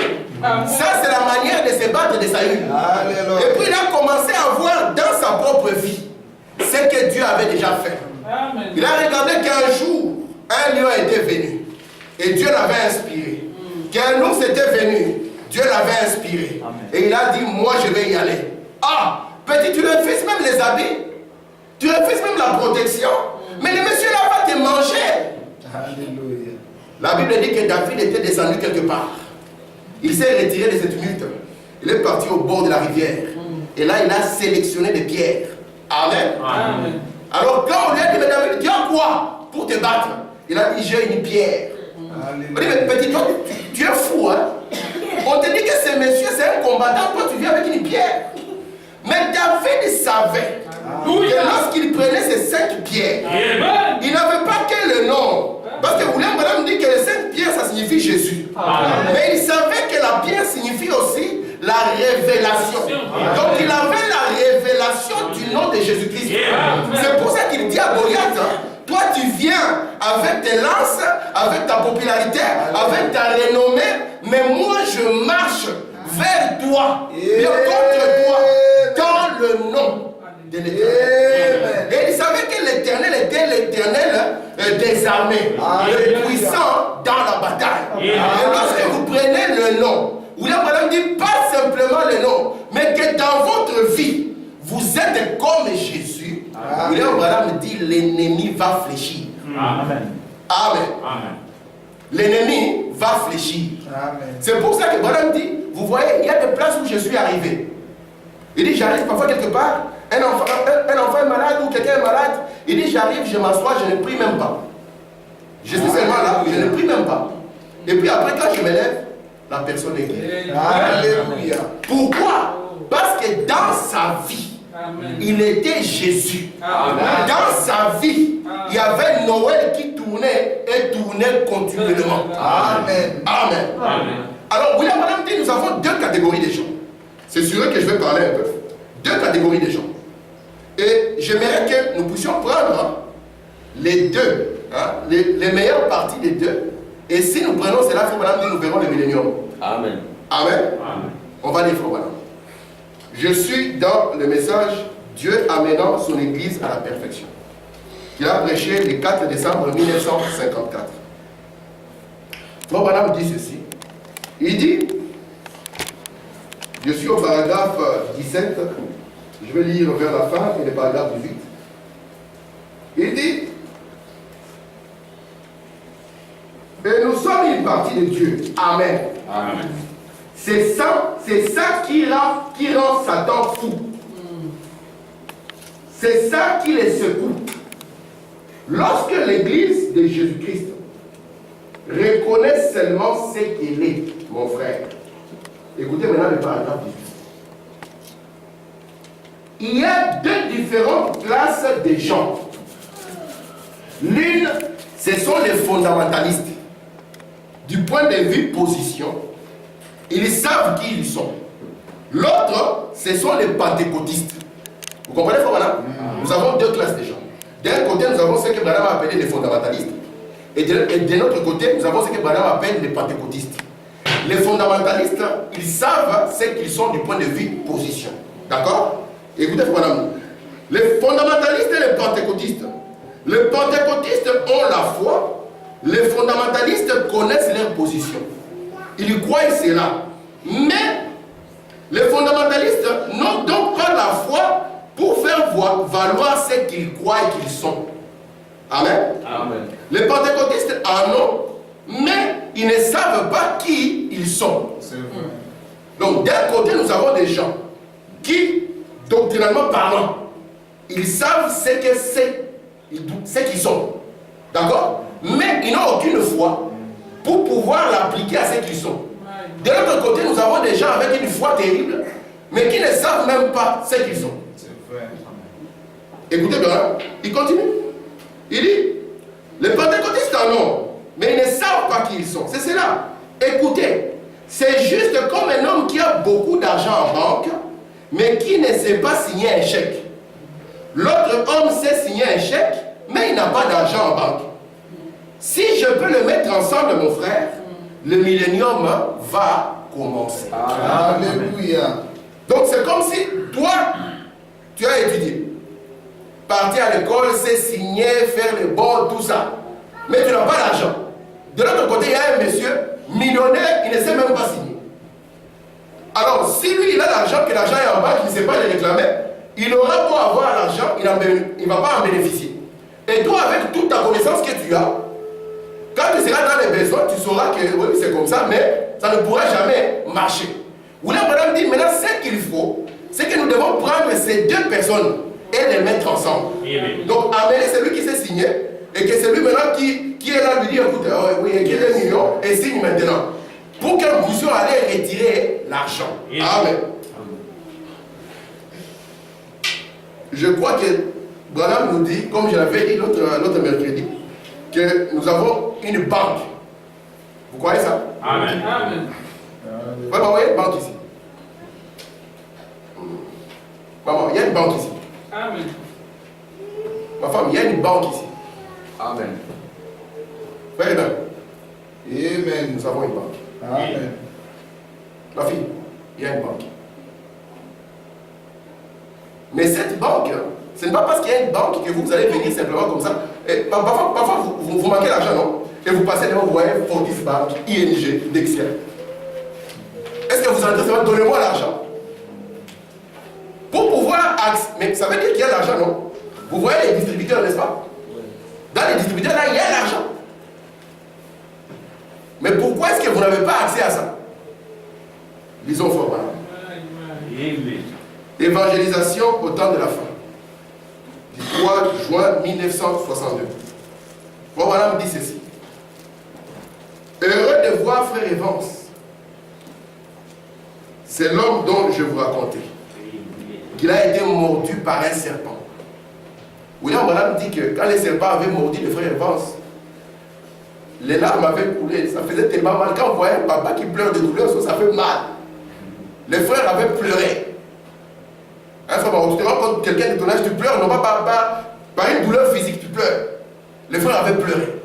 [SPEAKER 1] Ça, c'est la manière de se battre de Saül.
[SPEAKER 2] Alléluia.
[SPEAKER 1] Et puis il a commencé à voir dans sa propre vie ce que Dieu avait déjà fait.
[SPEAKER 3] Amen.
[SPEAKER 1] Il a regardé qu'un jour, un lion était venu. Et Dieu l'avait inspiré. Qu'un ours était venu. Dieu l'avait inspiré. Et il a dit, moi je vais y aller. Ah, petit, tu refuses même les habits. Tu refuses même la protection. Mais le monsieur là va te manger.
[SPEAKER 2] Alléluia.
[SPEAKER 1] La Bible dit que David était descendu quelque part. Il s'est retiré de cette tumulte. Il est parti au bord de la rivière. Et là, il a sélectionné des pierres. Amen.
[SPEAKER 3] Amen.
[SPEAKER 1] Alors quand on lui a dit, mais David, tu as quoi pour te battre? Il a dit, j'ai une pierre. On dit, mais petit, toi, tu es fou, hein? On te dit que ce monsieur, c'est un combattant, toi, tu viens avec une pierre. Mais David savait que lorsqu'il prenait ces 5 pierres,
[SPEAKER 3] Amen.
[SPEAKER 1] il n'avait pas que le nom. Parce que William Branham dit que les 5 pierres, ça signifie Jésus. Mais il savait que la pierre signifie aussi la révélation. Donc il avait la révélation du nom de Jésus-Christ. C'est pour ça qu'il dit à Goliath, toi Toi, tu viens avec tes lances, avec ta popularité, avec ta renommée, mais moi, je marche vers toi, bien contre toi, dans le nom de l'Éternel. Et il savait que l'Éternel était l'Éternel des armées, le puissant dans la bataille. Et lorsque vous prenez le nom, William Branham dit pas simplement le nom, mais que dans votre vie, vous êtes comme Jésus. William Branham dit l'ennemi va fléchir.
[SPEAKER 3] Amen.
[SPEAKER 1] Amen.
[SPEAKER 3] Amen.
[SPEAKER 1] L'ennemi va fléchir. C'est pour ça que Branham dit, vous voyez, il y a des places où je suis arrivé. Il dit, j'arrive parfois quelque part, un enfant est malade ou quelqu'un est malade. Il dit, j'arrive, je m'assois, je ne prie même pas. Je suis seulement là, je ne prie même pas. Et puis après, quand je me lève, la personne est guérie.
[SPEAKER 2] Alléluia.
[SPEAKER 1] Pourquoi? Parce que dans sa vie, il était Jésus. Dans sa vie, il y avait Noël qui tournait et tournait continuellement.
[SPEAKER 2] Amen.
[SPEAKER 1] Amen.
[SPEAKER 3] Amen.
[SPEAKER 1] Alors, William Branham dit, nous avons deux catégories de gens. C'est sur eux que je vais parler un peu. Deux catégories de gens. Et j'aimerais que nous puissions prendre les deux, les meilleures parties des deux. Et si nous prenons cela, Frère Branham dit, nous verrons le millénium.
[SPEAKER 4] Amen.
[SPEAKER 1] Amen.
[SPEAKER 3] Amen.
[SPEAKER 1] On va lire Frère Branham. Je suis dans le message Dieu amenant son Église à la perfection, qu'il a prêché le 4 décembre 1954. Frère Branham dit ceci. Il dit, je suis au paragraphe 17, je vais lire vers la fin et le paragraphe 18. Il dit, et nous sommes une partie de Dieu. Amen.
[SPEAKER 3] Amen.
[SPEAKER 1] C'est ça qui rend Satan fou. C'est ça qui les secoue. Lorsque l'Église de Jésus-Christ reconnaît seulement ce qu'elle est, mon frère. Écoutez maintenant le paragraphe 18. Il y a deux différentes classes de gens. L'une, ce sont les fondamentalistes. Du point de vue position, ils savent qui ils sont. L'autre, ce sont les pentecôtistes. Vous comprenez, frère Branham? Nous avons deux classes de gens. D'un côté, nous avons ceux que Branham a appelés les fondamentalistes. Et de notre côté, nous avons ce que Branham appelle les pentecôtistes. Les fondamentalistes, ils savent ce qu'ils sont du point de vue position. D'accord? Écoutez, frère Branham. Les fondamentalistes et les pentecôtistes. Les pentecôtistes ont la foi. Les fondamentalistes connaissent leur position. Ils croient cela. Mais les fondamentalistes n'ont donc pas la foi pour faire valoir ce qu'ils croient et qu'ils sont. Amen.
[SPEAKER 4] Amen.
[SPEAKER 1] Les pentecôtistes en ont, mais ils ne savent pas qui ils sont.
[SPEAKER 2] C'est vrai.
[SPEAKER 1] Donc d'un côté, nous avons des gens qui, doctrinalement parlant, ils savent ce qu'ils sont. D'accord? Mais ils n'ont aucune foi pour pouvoir l'appliquer à ce qu'ils sont. De l'autre côté, nous avons des gens avec une foi terrible, mais qui ne savent même pas ce qu'ils sont.
[SPEAKER 2] C'est vrai.
[SPEAKER 1] Écoutez bien, il continue. Il dit, les pentecôtistes en ont, mais ils ne savent pas qui ils sont. C'est cela. Écoutez, c'est juste comme un homme qui a beaucoup d'argent en banque, mais qui ne sait pas signer un chèque. L'autre homme sait signer un chèque, mais il n'a pas d'argent en banque. Si je peux le mettre ensemble, mon frère, le millénium va commencer.
[SPEAKER 2] Alléluia.
[SPEAKER 1] Donc c'est comme si toi, tu as étudié. Partir à l'école, c'est signer, faire les bords, tout ça. Mais tu n'as pas d'argent. De l'autre côté, il y a un monsieur millionnaire, il ne sait même pas signer. Alors, si lui, il a l'argent, que l'argent est en banque, il ne sait pas le réclamer, il aura beau avoir l'argent, il ne va pas en bénéficier. Et toi, avec toute ta connaissance que tu as, quand tu seras dans les besoins, tu sauras que oui, c'est comme ça, mais ça ne pourra jamais marcher. William Branham dit maintenant, ce qu'il faut, c'est que nous devons prendre ces deux personnes et les mettre ensemble.
[SPEAKER 3] Amen.
[SPEAKER 1] Donc, amener celui qui s'est signé et que celui maintenant qui est là lui dit écoute, oui, écris 2 millions et signe maintenant. Pour que nous puissions aller retirer l'argent. Amen. Je crois que Branham nous dit, comme je l'avais dit l'autre mercredi, que nous avons une banque. Vous croyez ça?
[SPEAKER 3] Amen. Amen.
[SPEAKER 1] Ouais, maman, il y a une banque ici. Maman, il y a une banque ici.
[SPEAKER 3] Amen.
[SPEAKER 1] Ma femme, il y a une banque ici.
[SPEAKER 4] Amen.
[SPEAKER 1] Frère Hénin,
[SPEAKER 2] Amen.
[SPEAKER 1] nous avons une banque.
[SPEAKER 2] Amen.
[SPEAKER 1] Ma fille, il y a une banque. Mais cette banque, ce n'est pas parce qu'il y a une banque que vous allez venir simplement comme ça. Et parfois vous manquez d'argent, non? Et vous passez devant, vous voyez Fortis Bank, ING, Dexia. Est-ce que vous allez dire, donnez-moi l'argent? Pour pouvoir mais ça veut dire qu'il y a l'argent, non? Vous voyez les distributeurs, n'est-ce pas? Dans les distributeurs, là, il y a l'argent. Mais pourquoi est-ce que vous n'avez pas accès à ça? Lisons fort, madame. Évangélisation au temps de la fin. Du 3 juin 1962. Bon, madame dit ceci. Heureux de voir frère Evans. C'est l'homme dont je vous racontais. Qu'il a été mordu par un serpent. William Branham dit que quand les serpents avaient mordu le frère Evans, les larmes avaient coulé. Ça faisait tellement mal. Quand on voyait un papa qui pleure de douleur, ça fait mal. Les frères avaient pleuré. Un frère, tu te rends compte, quelqu'un de ton âge, tu pleures, non pas par une douleur physique, tu pleures. Les frères avaient pleuré.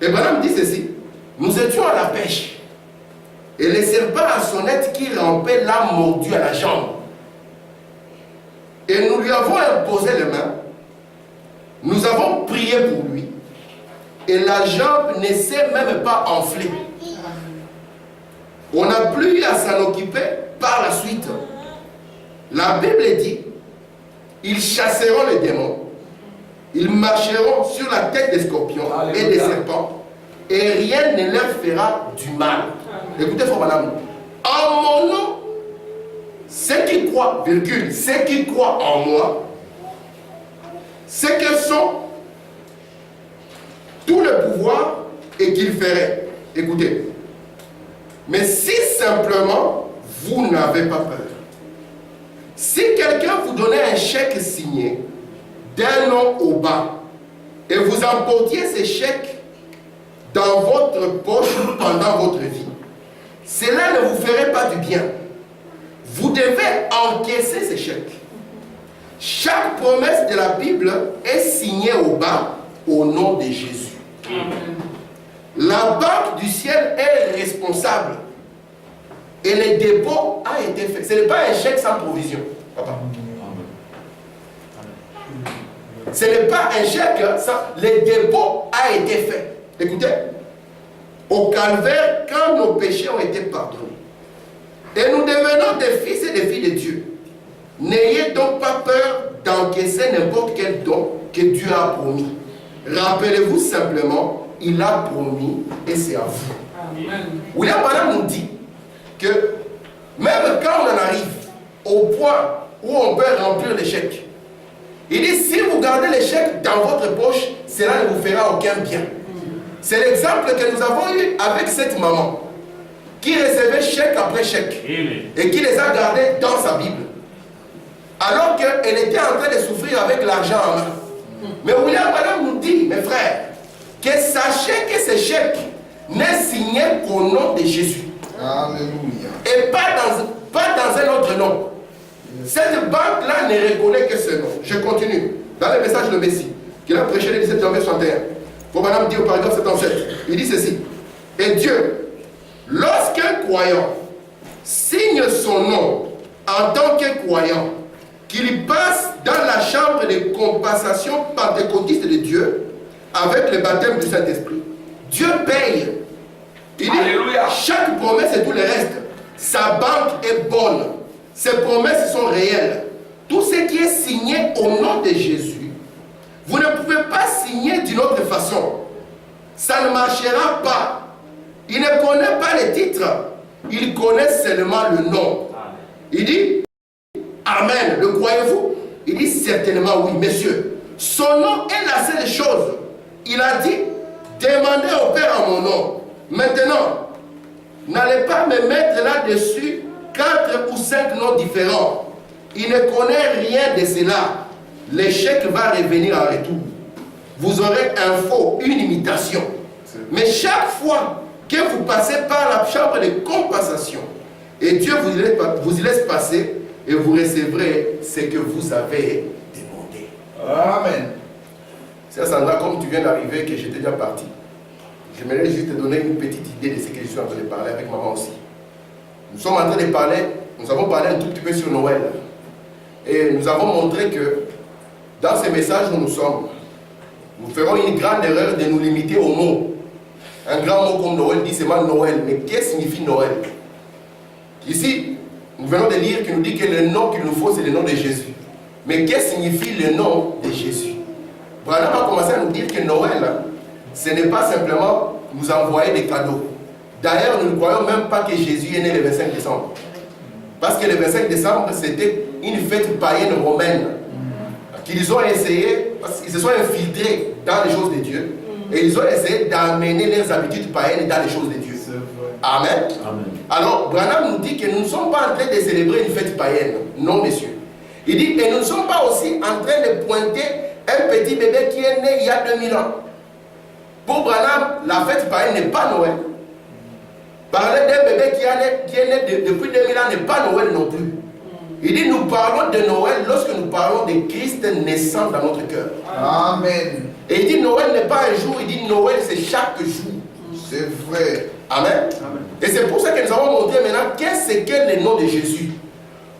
[SPEAKER 1] Et Branham dit ceci. Nous étions à la pêche. Et les serpents à sonnette qui rampaient l'âme mordue à la jambe. Et nous lui avons imposé les mains. Nous avons prié pour lui. Et la jambe ne s'est même pas enflée. On n'a plus eu à s'en occuper par la suite. La Bible dit, ils chasseront les démons, ils marcheront sur la tête des scorpions et des serpents, et rien ne leur fera du mal. Écoutez, frère madame, en mon nom, ceux qui croient, ceux qui croient en moi, ce que sont tout le pouvoir et qu'ils feraient. Écoutez, mais si simplement vous n'avez pas peur, si quelqu'un vous donnait un chèque signé d'un nom au bas et vous emportiez ce chèque dans votre poche pendant votre vie, cela ne vous ferait pas du bien. Vous devez encaisser ce chèque. Chaque promesse de la Bible est signée au bas au nom de Jésus. La banque du ciel est responsable. Et le dépôt a été fait. Ce n'est pas un chèque sans provision. Papa. Ce n'est pas un chèque sans... Le dépôt a été fait. Écoutez. Au calvaire, quand nos péchés ont été pardonnés. Et nous devenons des fils et des filles de Dieu. N'ayez donc pas peur d'encaisser n'importe quel don que Dieu a promis. Rappelez-vous simplement, il a promis et c'est à vous. Amen. William Branham nous dit que même quand on en arrive au point où on peut remplir les chèques, il dit si vous gardez les chèques dans votre poche, cela ne vous fera aucun bien. C'est l'exemple que nous avons eu avec cette maman qui recevait chèque après chèque et qui les a gardés dans sa Bible. Alors qu'elle était en train de souffrir avec l'argent en main. Mais William Branham nous dit, mes frères, que sachez que ce chèque n'est signé qu'au nom de Jésus.
[SPEAKER 2] Alléluia.
[SPEAKER 1] Et pas dans un autre nom. Cette banque-là ne reconnaît que ce nom. Je continue. Dans le message de Messie, qu'il a prêché le 17 janvier 61, Branham dit au paragraphe 77, il dit ceci. Et Dieu, lorsqu'un croyant signe son nom en tant que croyant, qu'il passe dans la chambre de compensation pentecôtiste de Dieu avec le baptême du Saint-Esprit, Dieu paye. Il dit, alléluia, chaque promesse et tout le reste, sa banque est bonne. Ses promesses sont réelles. Tout ce qui est signé au nom de Jésus, vous ne pouvez pas signer d'une autre façon. Ça ne marchera pas. Il ne connaît pas les titres. Il connaît seulement le nom. Il dit, Amen. Le croyez-vous? Il dit certainement oui, messieurs. Son nom est la seule chose. Il a dit, demandez au Père en mon nom. Maintenant, n'allez pas me mettre là-dessus 4 ou 5 noms différents. Il ne connaît rien de cela. L'échec va revenir en retour. Vous aurez un faux, une imitation. Mais chaque fois que vous passez par la chambre de compensation, et Dieu vous y laisse passer, et vous recevrez ce que vous avez demandé.
[SPEAKER 2] Amen.
[SPEAKER 1] C'est Sandra, comme tu viens d'arriver, que j'étais déjà parti. J'aimerais juste te donner une petite idée de ce que je suis en train de parler avec maman aussi. Nous sommes en train de parler, nous avons parlé un tout petit peu sur Noël. Et nous avons montré que dans ces messages où nous sommes, nous ferons une grande erreur de nous limiter au mot. Un grand mot comme Noël dit seulement Noël. Mais qu'est-ce que signifie Noël? Ici, nous venons de lire qu'il nous dit que le nom qu'il nous faut, c'est le nom de Jésus. Mais qu'est-ce que signifie le nom de Jésus? Branham a commencé à nous dire que Noël, ce n'est pas simplement nous envoyer des cadeaux. D'ailleurs, nous ne croyons même pas que Jésus est né le 25 décembre. Parce que le 25 décembre, c'était une fête païenne romaine. Qu'ils ont essayé, parce qu'ils se sont infiltrés dans les choses de Dieu. Et ils ont essayé d'amener leurs habitudes païennes dans les choses de Dieu. Amen.
[SPEAKER 4] Amen.
[SPEAKER 1] Alors, Branham nous dit que nous ne sommes pas en train de célébrer une fête païenne. Non, messieurs. Il dit que nous ne sommes pas aussi en train de pointer un petit bébé qui est né il y a 2000 ans. Pour Branham, la fête païenne n'est pas Noël. Parler d'un bébé qui est né depuis 2000 ans n'est pas Noël non plus. Il dit nous parlons de Noël lorsque nous parlons de Christ naissant dans notre cœur.
[SPEAKER 2] Amen.
[SPEAKER 1] Et il dit Noël n'est pas un jour, il dit Noël c'est chaque jour.
[SPEAKER 2] C'est vrai.
[SPEAKER 1] Amen.
[SPEAKER 4] Amen.
[SPEAKER 1] Et c'est pour ça que nous avons montré maintenant qu'est-ce qu'est le nom de Jésus.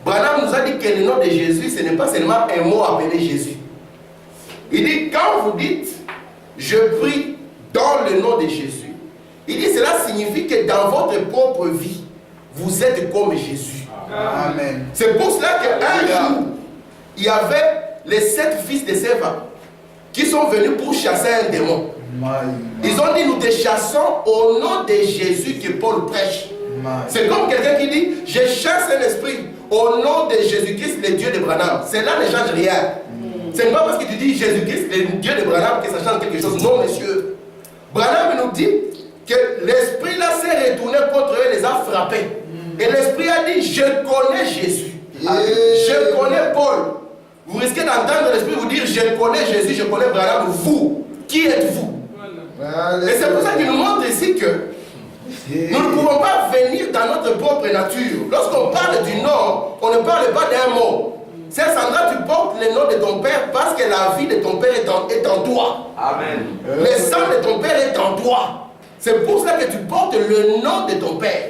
[SPEAKER 1] Branham nous a dit que le nom de Jésus, ce n'est pas seulement un mot appelé Jésus. Il dit, quand vous dites, je prie dans le nom de Jésus, il dit, cela signifie que dans votre propre vie, vous êtes comme Jésus.
[SPEAKER 2] Amen.
[SPEAKER 1] C'est pour cela qu'un jour, il y avait les 7 fils de Séva qui sont venus pour chasser un démon. Ils ont dit, nous te chassons au nom de Jésus que Paul prêche. C'est comme quelqu'un qui dit, je chasse un esprit au nom de Jésus-Christ, le Dieu de Branham. Cela ne change rien. Ce n'est pas parce que tu dis Jésus-Christ, le Dieu de Branham, que ça change quelque chose. Non, monsieur. Branham nous dit que l'esprit là s'est retourné contre eux et les a frappés. Et l'esprit a dit, je connais Jésus. Je connais Paul. Vous risquez d'entendre l'esprit vous dire, je connais Jésus, je connais Branham. Vous, qui êtes-vous? Et c'est pour ça qu'il nous montre ici que nous ne pouvons pas venir dans notre propre nature. Lorsqu'on parle du nom, on ne parle pas d'un mot. C'est Sandra, tu portes le nom de ton père parce que la vie de ton père est en toi.
[SPEAKER 4] Amen.
[SPEAKER 1] Le sang de ton père est en toi. C'est pour cela que tu portes le nom de ton père.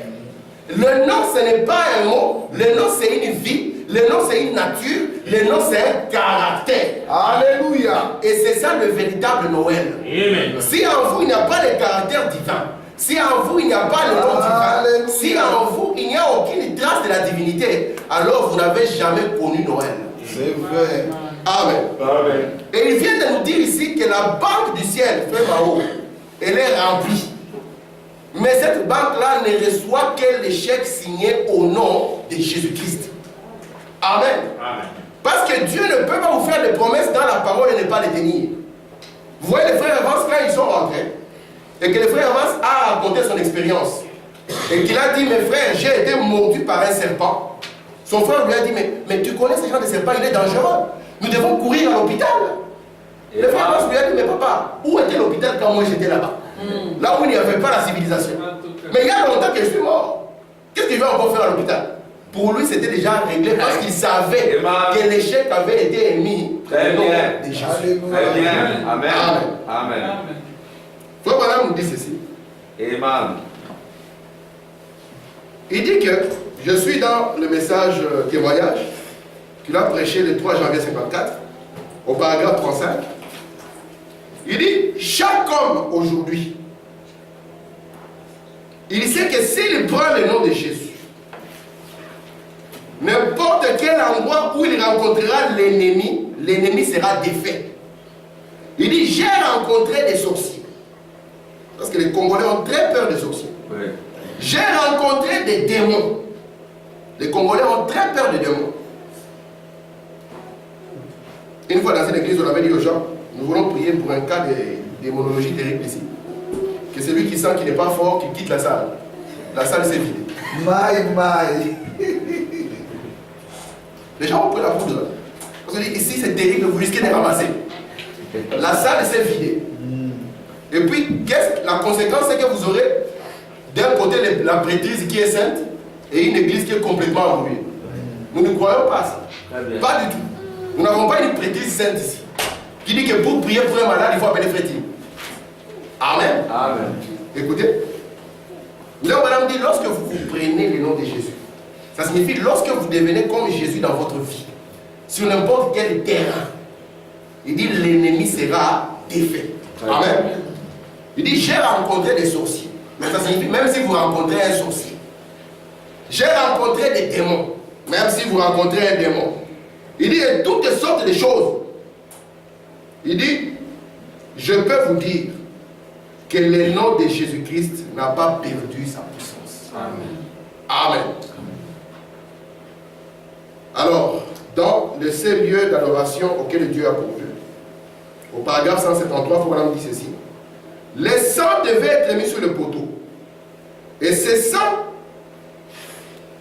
[SPEAKER 1] Le nom, ce n'est pas un mot. Le nom, c'est une vie. Le nom, c'est une nature. Le nom, c'est un caractère.
[SPEAKER 2] Alléluia.
[SPEAKER 1] Et c'est ça le véritable Noël.
[SPEAKER 3] Amen.
[SPEAKER 1] Si en vous, il n'y a pas le caractère divin, si en vous, il n'y a pas le nom divin, si en vous, il n'y a aucune trace de la divinité, alors vous n'avez jamais connu Noël.
[SPEAKER 2] C'est vrai.
[SPEAKER 1] Amen.
[SPEAKER 4] Amen.
[SPEAKER 1] Et il vient de nous dire ici que la banque du ciel, frère Mao, elle est remplie. Mais cette banque-là ne reçoit que les chèques signés au nom de Jésus-Christ. Amen.
[SPEAKER 3] Amen.
[SPEAKER 1] Parce que Dieu ne peut pas vous faire des promesses dans la parole et ne pas les tenir. Vous voyez les frères Avance quand ils sont rentrés, et que le frère Avance a raconté son expérience, et qu'il a dit, mes frères, j'ai été mordu par un serpent. Son frère lui a dit, mais tu connais ce genre de serpent, il est dangereux. Nous devons courir à l'hôpital. Le frère Avance lui a dit, mais papa, où était l'hôpital quand moi j'étais là-bas? Là où il n'y avait pas la civilisation. Mais il y a longtemps que je suis mort. Qu'est-ce qu'il va encore faire à l'hôpital? Pour lui, c'était déjà réglé parce qu'il savait que l'échec avait été émis.
[SPEAKER 4] Très bien.
[SPEAKER 1] Déjà.
[SPEAKER 4] Très bien. Amen.
[SPEAKER 1] Amen.
[SPEAKER 4] Amen.
[SPEAKER 1] Frère Branham nous dit ceci.
[SPEAKER 4] Amen.
[SPEAKER 1] Il dit que je suis dans le message témoignage qu'il a prêché le 3 janvier 54, au paragraphe 35. Il dit, chaque homme aujourd'hui, il sait que s'il prend le nom de Jésus, n'importe quel endroit où il rencontrera l'ennemi, l'ennemi sera défait. Il dit, j'ai rencontré des sorciers. Parce que les Congolais ont très peur des sorciers.
[SPEAKER 4] Oui.
[SPEAKER 1] J'ai rencontré des démons. Les Congolais ont très peur des démons. Une fois dans une église, on avait dit aux gens, nous voulons prier pour un cas de démonologie terrible ici. Que celui qui sent qu'il n'est pas fort, qu'il quitte la salle. La salle s'est vidée.
[SPEAKER 2] My.
[SPEAKER 1] Les gens ont pris la poudre. Parce que ici c'est terrible, vous risquez de ramasser. La salle s'est vidée. Et puis, la conséquence, c'est que vous aurez d'un côté la prêtrise qui est sainte et une église qui est complètement embrouillée. Nous ne croyons pas ça. Pas du tout. Nous n'avons pas une prêtrise sainte ici. qui dit que pour prier pour un malade, il faut appeler Frère Tim. Amen.
[SPEAKER 4] Amen.
[SPEAKER 1] Écoutez. Donc, madame dit, lorsque vous prenez le nom de Jésus, ça signifie lorsque vous devenez comme Jésus dans votre vie, sur n'importe quel terrain, il dit l'ennemi sera défait. Amen. Il dit j'ai rencontré des sorciers. Mais ça signifie même si vous rencontrez un sorcier. J'ai rencontré des démons. Même si vous rencontrez un démon. Il dit et toutes sortes de choses. Il dit je peux vous dire que le nom de Jésus-Christ n'a pas perdu sa puissance. Amen. Amen. Alors, dans le seul lieu d'adoration auquel Dieu a pourvu, au paragraphe 173, il faut qu'on dise ceci. Les sangs devaient être mis sur le poteau. Et ces sangs,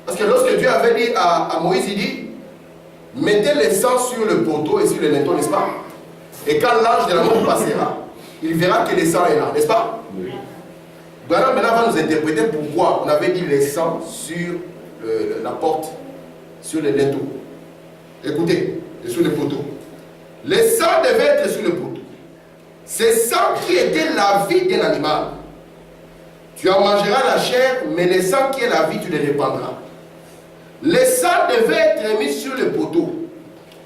[SPEAKER 1] parce que lorsque Dieu avait dit à Moïse, il dit, mettez les sangs sur le poteau et sur le linteau, n'est-ce pas? Et quand l'ange de la mort passera, il verra que le sang est là, n'est-ce pas? Oui. Maintenant, va nous interpréter pourquoi on avait dit les sangs sur la porte, sur le linteau. Écoutez, sur le poteau. Les sangs devaient être sur le poteau. C'est sang qui était la vie d'un animal. Tu en mangeras la chair, mais le sang qui est la vie, tu les répandras. Les sangs devaient être mis sur le poteau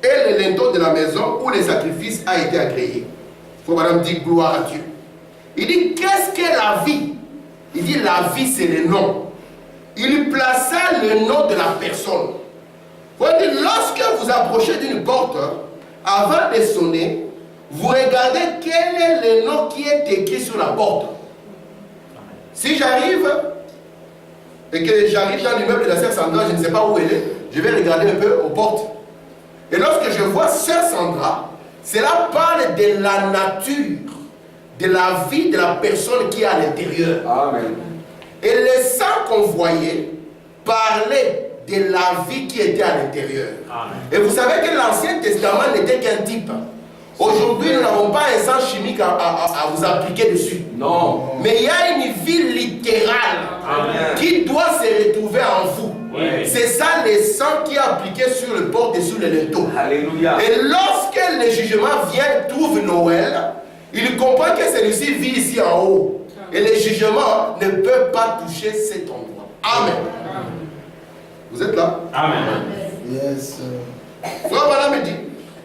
[SPEAKER 1] et le linteau de la maison où le sacrifice a été agréé. Il faut madame dire gloire à Dieu. Il dit qu'est-ce qu'est la vie? Il dit la vie c'est le nom. Il plaça le nom de la personne. Faut dire, lorsque vous approchez d'une porte, avant de sonner, vous regardez quel est le nom qui est écrit sur la porte. Si j'arrive et que j'arrive dans l'immeuble de la sœur Sandra, je ne sais pas où elle est, je vais regarder un peu aux portes. Et lorsque je vois sœur Sandra, cela parle de la nature, de la vie de la personne qui est à l'intérieur. Amen. Et les sangs qu'on voyait parlaient de la vie qui était à l'intérieur. Et vous savez que l'Ancien Testament n'était qu'un type. Aujourd'hui, nous n'avons pas un sang chimique à vous appliquer dessus. Non. Mais il y a une vie littérale. Amen. Qui doit se retrouver en vous. Oui. C'est ça le sang qui est appliqué sur le porte et sur le linteau. Alléluia. Et lorsque le jugement vient, trouve Noël, il comprend que celui-ci vit ici en haut. Et le jugement ne peut pas toucher cet endroit. Amen. Amen. Vous êtes là? Amen.
[SPEAKER 2] Yes.
[SPEAKER 1] Frère Bala me dit,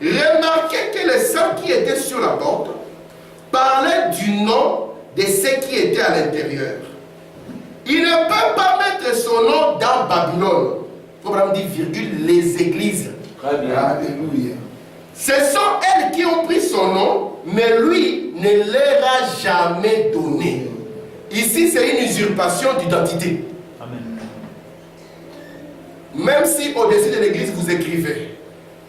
[SPEAKER 1] remarquez que le sang qui était sur la porte parlait du nom de ceux qui étaient à l'intérieur. Il ne peut pas mettre son nom dans Babylone. Il faut vraiment dire virgule, les églises.
[SPEAKER 2] Très bien. Alléluia.
[SPEAKER 1] Ce sont elles qui ont pris son nom, mais lui ne leur a jamais donné. Ici, c'est une usurpation d'identité. Amen. Même si au-dessus de l'église, vous écrivez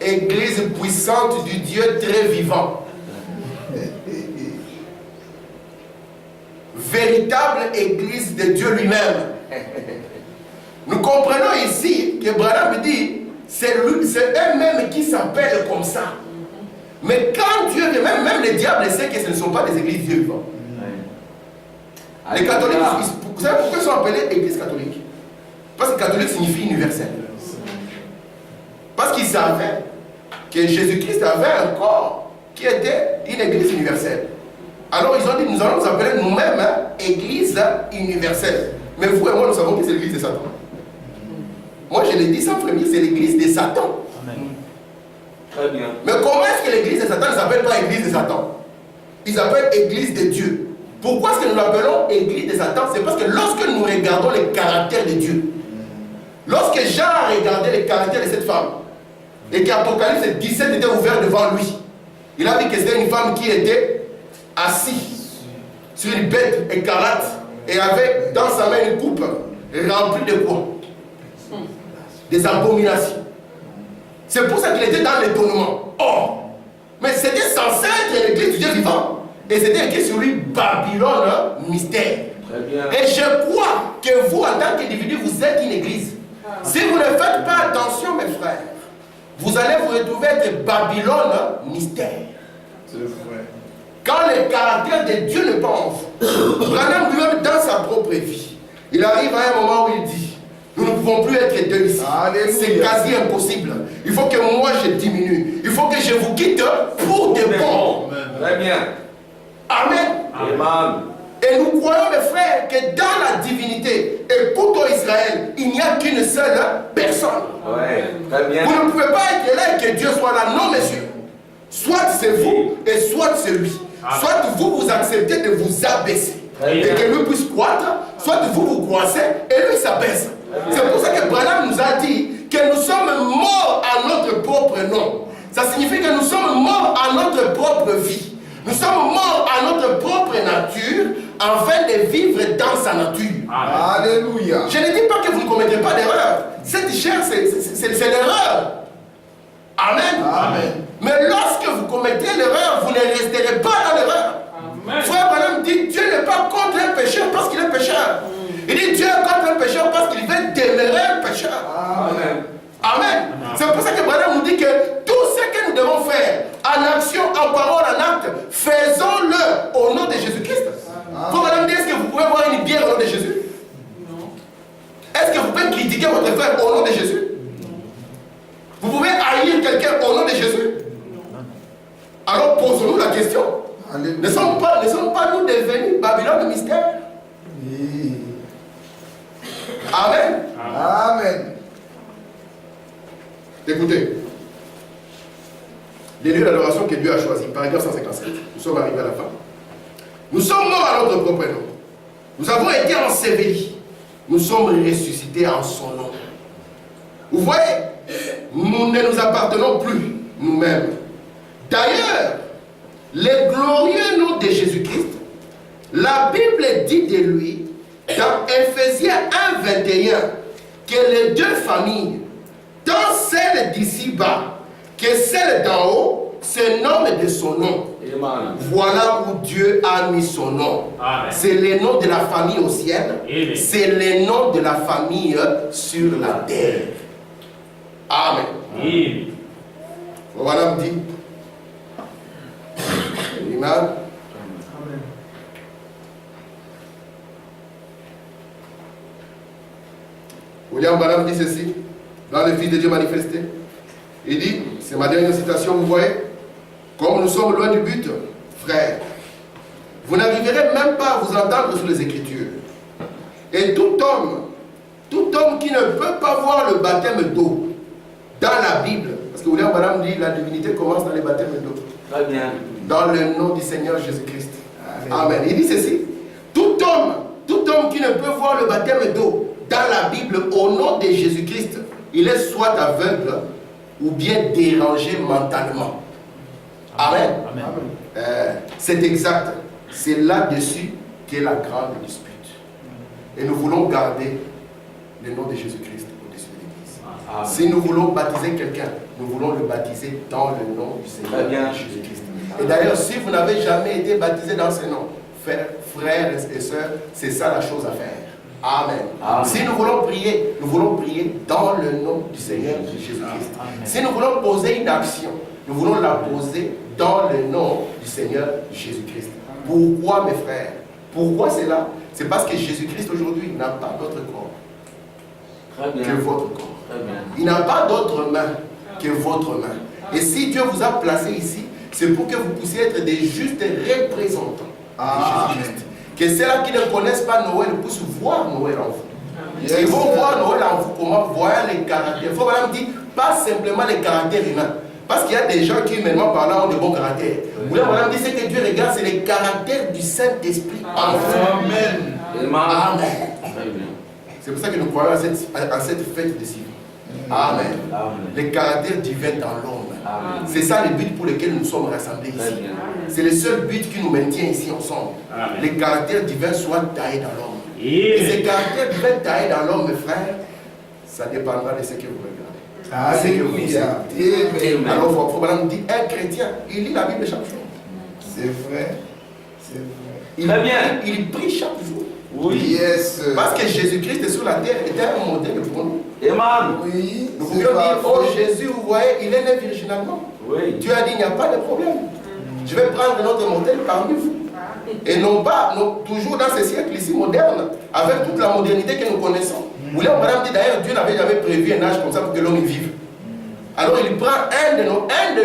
[SPEAKER 1] Église puissante du Dieu très vivant. Véritable église de Dieu lui-même. Nous comprenons ici que Branham dit c'est eux-mêmes qui s'appellent comme ça. Mais quand Dieu, même le diable sait que ce ne sont pas des églises Dieu vivant. Les catholiques, vous savez pourquoi ils sont appelés églises catholiques? Parce que catholique signifie universel. Parce qu'ils savaient que Jésus-Christ avait un corps qui était une église universelle. Alors ils ont dit, nous allons nous appeler nous-mêmes église universelle. Mais vous et moi, nous savons que c'est l'église de Satan. Moi, je l'ai dit sans frémir, c'est l'église de Satan. Amen. Très bien. Mais comment est-ce que l'église de Satan ne s'appelle pas église de Satan? Ils appellent église de Dieu. Pourquoi est-ce que nous l'appelons église de Satan? C'est parce que lorsque nous regardons le caractère de Dieu, lorsque Jean a regardé le caractère de cette femme, et qu'Apocalypse 17 était ouvert devant lui, il a vu que c'était une femme qui était assise sur une bête écarlate et avait dans sa main une coupe remplie de quoi? Des abominations. C'est pour ça qu'il était dans l'étonnement. Oh! Mais c'était censé être l'église du Dieu vivant. Et c'était écrit sur lui Babylone, mystère. Très bien. Et je crois que vous, en tant qu'individu, vous êtes une église. Si vous ne faites pas attention, mes frères, vous allez vous retrouver être Babylone, mystère. C'est vrai. Quand le caractère de Dieu n'est pas en vous. Branham lui-même, dans sa propre vie, il arrive à un moment où il dit, nous ne pouvons plus être deux ici. C'est quasi impossible. Il faut que moi je diminue. Il faut que je vous quitte pour de bon.
[SPEAKER 4] Très bien.
[SPEAKER 1] Amen.
[SPEAKER 4] Amen.
[SPEAKER 1] Et nous croyons, mes frères, que dans la divinité, écoute au Israël, il n'y a qu'une seule personne.
[SPEAKER 4] Ouais. Très bien.
[SPEAKER 1] Vous ne pouvez pas être là et que Dieu soit là. Non, monsieur. Soit c'est vous et soit c'est lui. Soit vous, vous acceptez de vous abaisser et que lui puisse croître, soit vous, vous croissez et lui s'abaisse. C'est pour ça que Branham nous a dit que nous sommes morts à notre propre nom. Ça signifie que nous sommes morts à notre propre vie. Nous sommes morts à notre propre nature afin de vivre dans sa nature.
[SPEAKER 2] Alléluia.
[SPEAKER 1] Je ne dis pas que vous ne commettrez pas d'erreur. Cette chair, c'est l'erreur. Amen.
[SPEAKER 2] Amen.
[SPEAKER 1] Mais lorsque vous commettez l'erreur, vous ne resterez pas dans l'erreur. Frère Branham dit, Dieu n'est pas contre un pécheur parce qu'il est pécheur. Il dit, Dieu est contre un pécheur parce qu'il veut demeurer un pécheur.
[SPEAKER 2] Amen.
[SPEAKER 1] Amen. C'est pour ça que Branham nous dit que tout ce que nous devons faire, en action, en parole, en acte, faisons-le au nom de Jésus-Christ. Frère Branham dit, est-ce que vous pouvez boire une bière au nom de Jésus?
[SPEAKER 3] Non.
[SPEAKER 1] Est-ce que vous pouvez critiquer votre frère au nom de Jésus? Vous pouvez haïr quelqu'un au nom de Jésus? Alors posons-nous la question. Ne sommes pas nous devenus Babylone mystère?
[SPEAKER 2] Oui.
[SPEAKER 1] Amen.
[SPEAKER 2] Amen.
[SPEAKER 1] Écoutez, les lieux d'adoration que Dieu a choisis, paragraphe 157, nous sommes arrivés à la fin. Nous sommes morts à notre propre nom. Nous avons été ensevelis. Nous sommes ressuscités en son nom. Vous voyez, nous ne nous appartenons plus nous-mêmes. D'ailleurs, le glorieux nom de Jésus-Christ, la Bible dit de lui, dans Ephésiens 1:21, que les deux familles, tant celle d'ici-bas que celle d'en haut, se nomment de son nom.
[SPEAKER 4] Amen.
[SPEAKER 1] Voilà où Dieu a mis son nom. C'est le nom de la famille au ciel. C'est le nom de la famille sur la terre. Amen. Voilà dit. Amen. William Branham dit ceci dans le Fils de Dieu manifesté. Il dit, c'est ma dernière citation, vous voyez, comme nous sommes loin du but, frères, vous n'arriverez même pas à vous entendre sur les Écritures. Et tout homme qui ne peut pas voir le baptême d'eau dans la Bible, parce que William Branham dit la divinité commence dans les baptêmes d'eau.
[SPEAKER 4] Très bien.
[SPEAKER 1] Dans le nom du Seigneur Jésus-Christ. Amen. Il dit ceci, tout homme qui ne peut voir le baptême d'eau dans la Bible au nom de Jésus-Christ, il est soit aveugle ou bien dérangé mentalement. Amen. C'est exact. C'est là-dessus qu'est la grande dispute. Et nous voulons garder le nom de Jésus-Christ au-dessus de l'Église. Si nous voulons baptiser quelqu'un, nous voulons le baptiser dans le nom du Seigneur Jésus-Christ. Et d'ailleurs, si vous n'avez jamais été baptisé dans ce nom, frères et sœurs, c'est ça la chose à faire. Amen. Amen. Si nous voulons prier dans le nom du Seigneur Jésus-Christ. Si nous voulons poser une action, nous voulons la poser dans le nom du Seigneur Jésus-Christ. Pourquoi, mes frères? Pourquoi c'est là? C'est parce que Jésus-Christ aujourd'hui n'a pas d'autre corps que votre corps. Il n'a pas d'autre main que votre main. Et si Dieu vous a placé ici, c'est pour que vous puissiez être des justes représentants de Jésus-Christ. Que ceux-là qui ne connaissent pas Noël puissent voir Noël en vous. Ils vont voir Noël en vous comment voir les caractères. Il faut vraiment dire, pas simplement les caractères humains. Parce qu'il y a des gens qui, humainement parlant, ont de bons caractères. Vous voulez vraiment dire, ce que Dieu regarde, c'est les caractères du Saint-Esprit en vous.
[SPEAKER 2] Amen.
[SPEAKER 1] Amen. C'est pour ça que nous croyons à cette fête de Sion. Amen. Les caractères divins dans l'homme. C'est ça le but pour lequel nous sommes rassemblés ici. C'est le seul but qui nous maintient ici ensemble. Les caractères divins soient taillés dans l'homme. Et ces caractères divins taillés dans l'homme, mes frères, ça dépendra de ce que vous regardez.
[SPEAKER 2] Alléluia.
[SPEAKER 1] Alors, il faut vraiment dire, un chrétien, il lit la Bible chaque jour.
[SPEAKER 2] C'est vrai. C'est vrai.
[SPEAKER 1] Il prie chaque jour.
[SPEAKER 2] Oui. Yes.
[SPEAKER 1] Parce que Jésus-Christ est sur la terre, était un modèle pour nous.
[SPEAKER 4] Amen.
[SPEAKER 2] Oui.
[SPEAKER 1] Nous pouvions dire, oh Jésus, vous voyez, il est né virginalement.
[SPEAKER 4] Oui.
[SPEAKER 1] Dieu a dit, il n'y a pas de problème. Je vais prendre notre modèle parmi vous. Et non pas, toujours dans ce siècle ici moderne, avec toute la modernité que nous connaissons. William Branham dit d'ailleurs, Dieu n'avait jamais prévu un âge comme ça pour que l'homme y vive. Alors il prend un de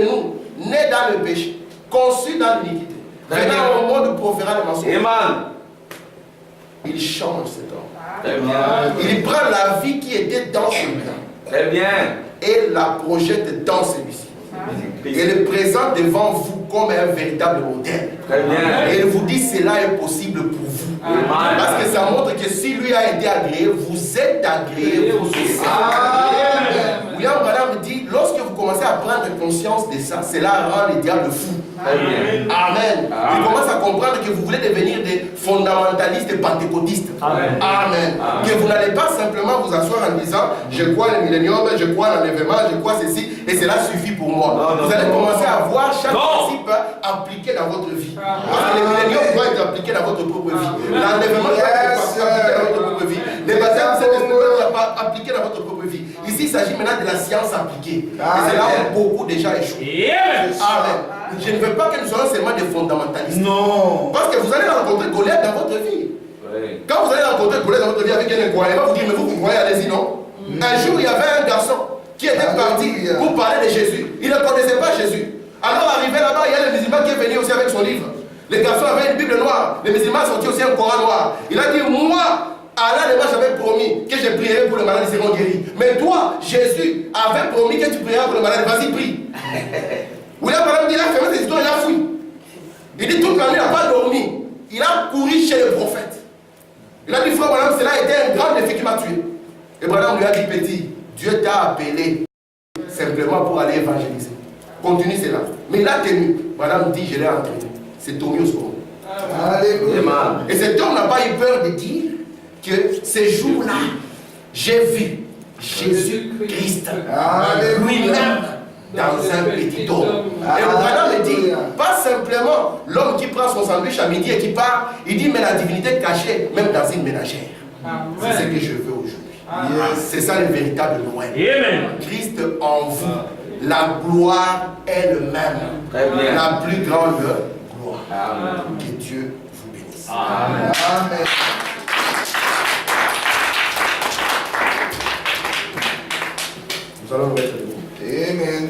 [SPEAKER 1] nous, né dans le péché, conçu dans l'iniquité. venant au monde pour faire des mensonges.
[SPEAKER 4] Amen.
[SPEAKER 1] Il change cet homme.
[SPEAKER 4] Très bien.
[SPEAKER 1] Il prend la vie qui était dans celui-là
[SPEAKER 4] Très bien.
[SPEAKER 1] et la projette dans celui-ci. Et le présente devant vous comme un véritable modèle.
[SPEAKER 4] Très bien.
[SPEAKER 1] Et il vous dit cela est possible pour vous.
[SPEAKER 4] Amen.
[SPEAKER 1] Parce que ça montre que si lui a été agréé, vous êtes agréé vous aussi. William Branham dit, lorsque vous commencez à prendre conscience de ça, cela rend le diable fou.
[SPEAKER 4] Très bien.
[SPEAKER 1] Amen. Il commence à comprendre que vous voulez devenir des fondamentalistes et pentecôtistes.
[SPEAKER 3] Amen.
[SPEAKER 1] Amen. Que vous n'allez pas simplement vous asseoir en disant, je crois le millénium, je crois l'enlèvement, je crois ceci, et cela suffit pour moi. Vous allez commencer à voir chaque principe appliqué dans votre vie. Parce que le millénium doit être appliqué dans votre propre vie. L'enlèvement doit être appliqué dans votre propre vie. Les baptêmes de Saint-Esprit doivent être appliqués dans votre propre vie. Ici, il s'agit maintenant de la science appliquée. Et c'est là où beaucoup déjà échouent. Amen. Je ne veux pas que nous soyons seulement des fondamentalistes.
[SPEAKER 2] Non.
[SPEAKER 1] Parce que vous allez rencontrer Goliath dans votre vie.
[SPEAKER 4] Oui.
[SPEAKER 1] Quand vous allez rencontrer Goliath dans votre vie avec un incroyable, il va vous dire, mais vous croyez, allez-y, non? Un jour, il y avait un garçon qui était parti pour parler de Jésus. Il ne connaissait pas Jésus. Alors, arrivé là-bas, il y a le musulman qui est venu aussi avec son livre. Le garçon avait une Bible noire. Le musulman a sorti aussi un Coran noir. Il a dit, moi, Allah ne m'a jamais promis que je prierai pour les malades, ils seront guéris. Mais toi, Jésus, avait promis que tu prieras pour les malades. Vas-y, prie. William Branham dit, il a fermé ses histoires, il a fouillé. Il dit, toute la nuit, il n'a pas dormi. Il a couru chez le prophète. Il a dit, frère Branham, cela a été un grand défi qui m'a tué. Et Branham lui a dit, petit, Dieu t'a appelé simplement pour aller évangéliser. Continue cela. Mais il a tenu. Branham dit, je l'ai entraîné. C'est Tommy Osborne.
[SPEAKER 2] Alléluia.
[SPEAKER 1] Et cet homme n'a pas eu peur de dire que ces jours-là, j'ai vu Jésus-Christ lui-même dans un petit homme. Et le Branham me dit, pas simplement l'homme qui prend son sandwich à midi et qui part, il dit, mais la divinité cachée, même dans une ménagère. C'est ce que je veux aujourd'hui. C'est ça le véritable Noël. Christ en vous, la gloire elle-même,
[SPEAKER 4] Très bien.
[SPEAKER 1] la plus grande gloire.
[SPEAKER 4] Amen.
[SPEAKER 1] Que Dieu vous bénisse.
[SPEAKER 2] Amen. Amen.
[SPEAKER 1] Nous allons nous mettre debout.
[SPEAKER 2] Amen.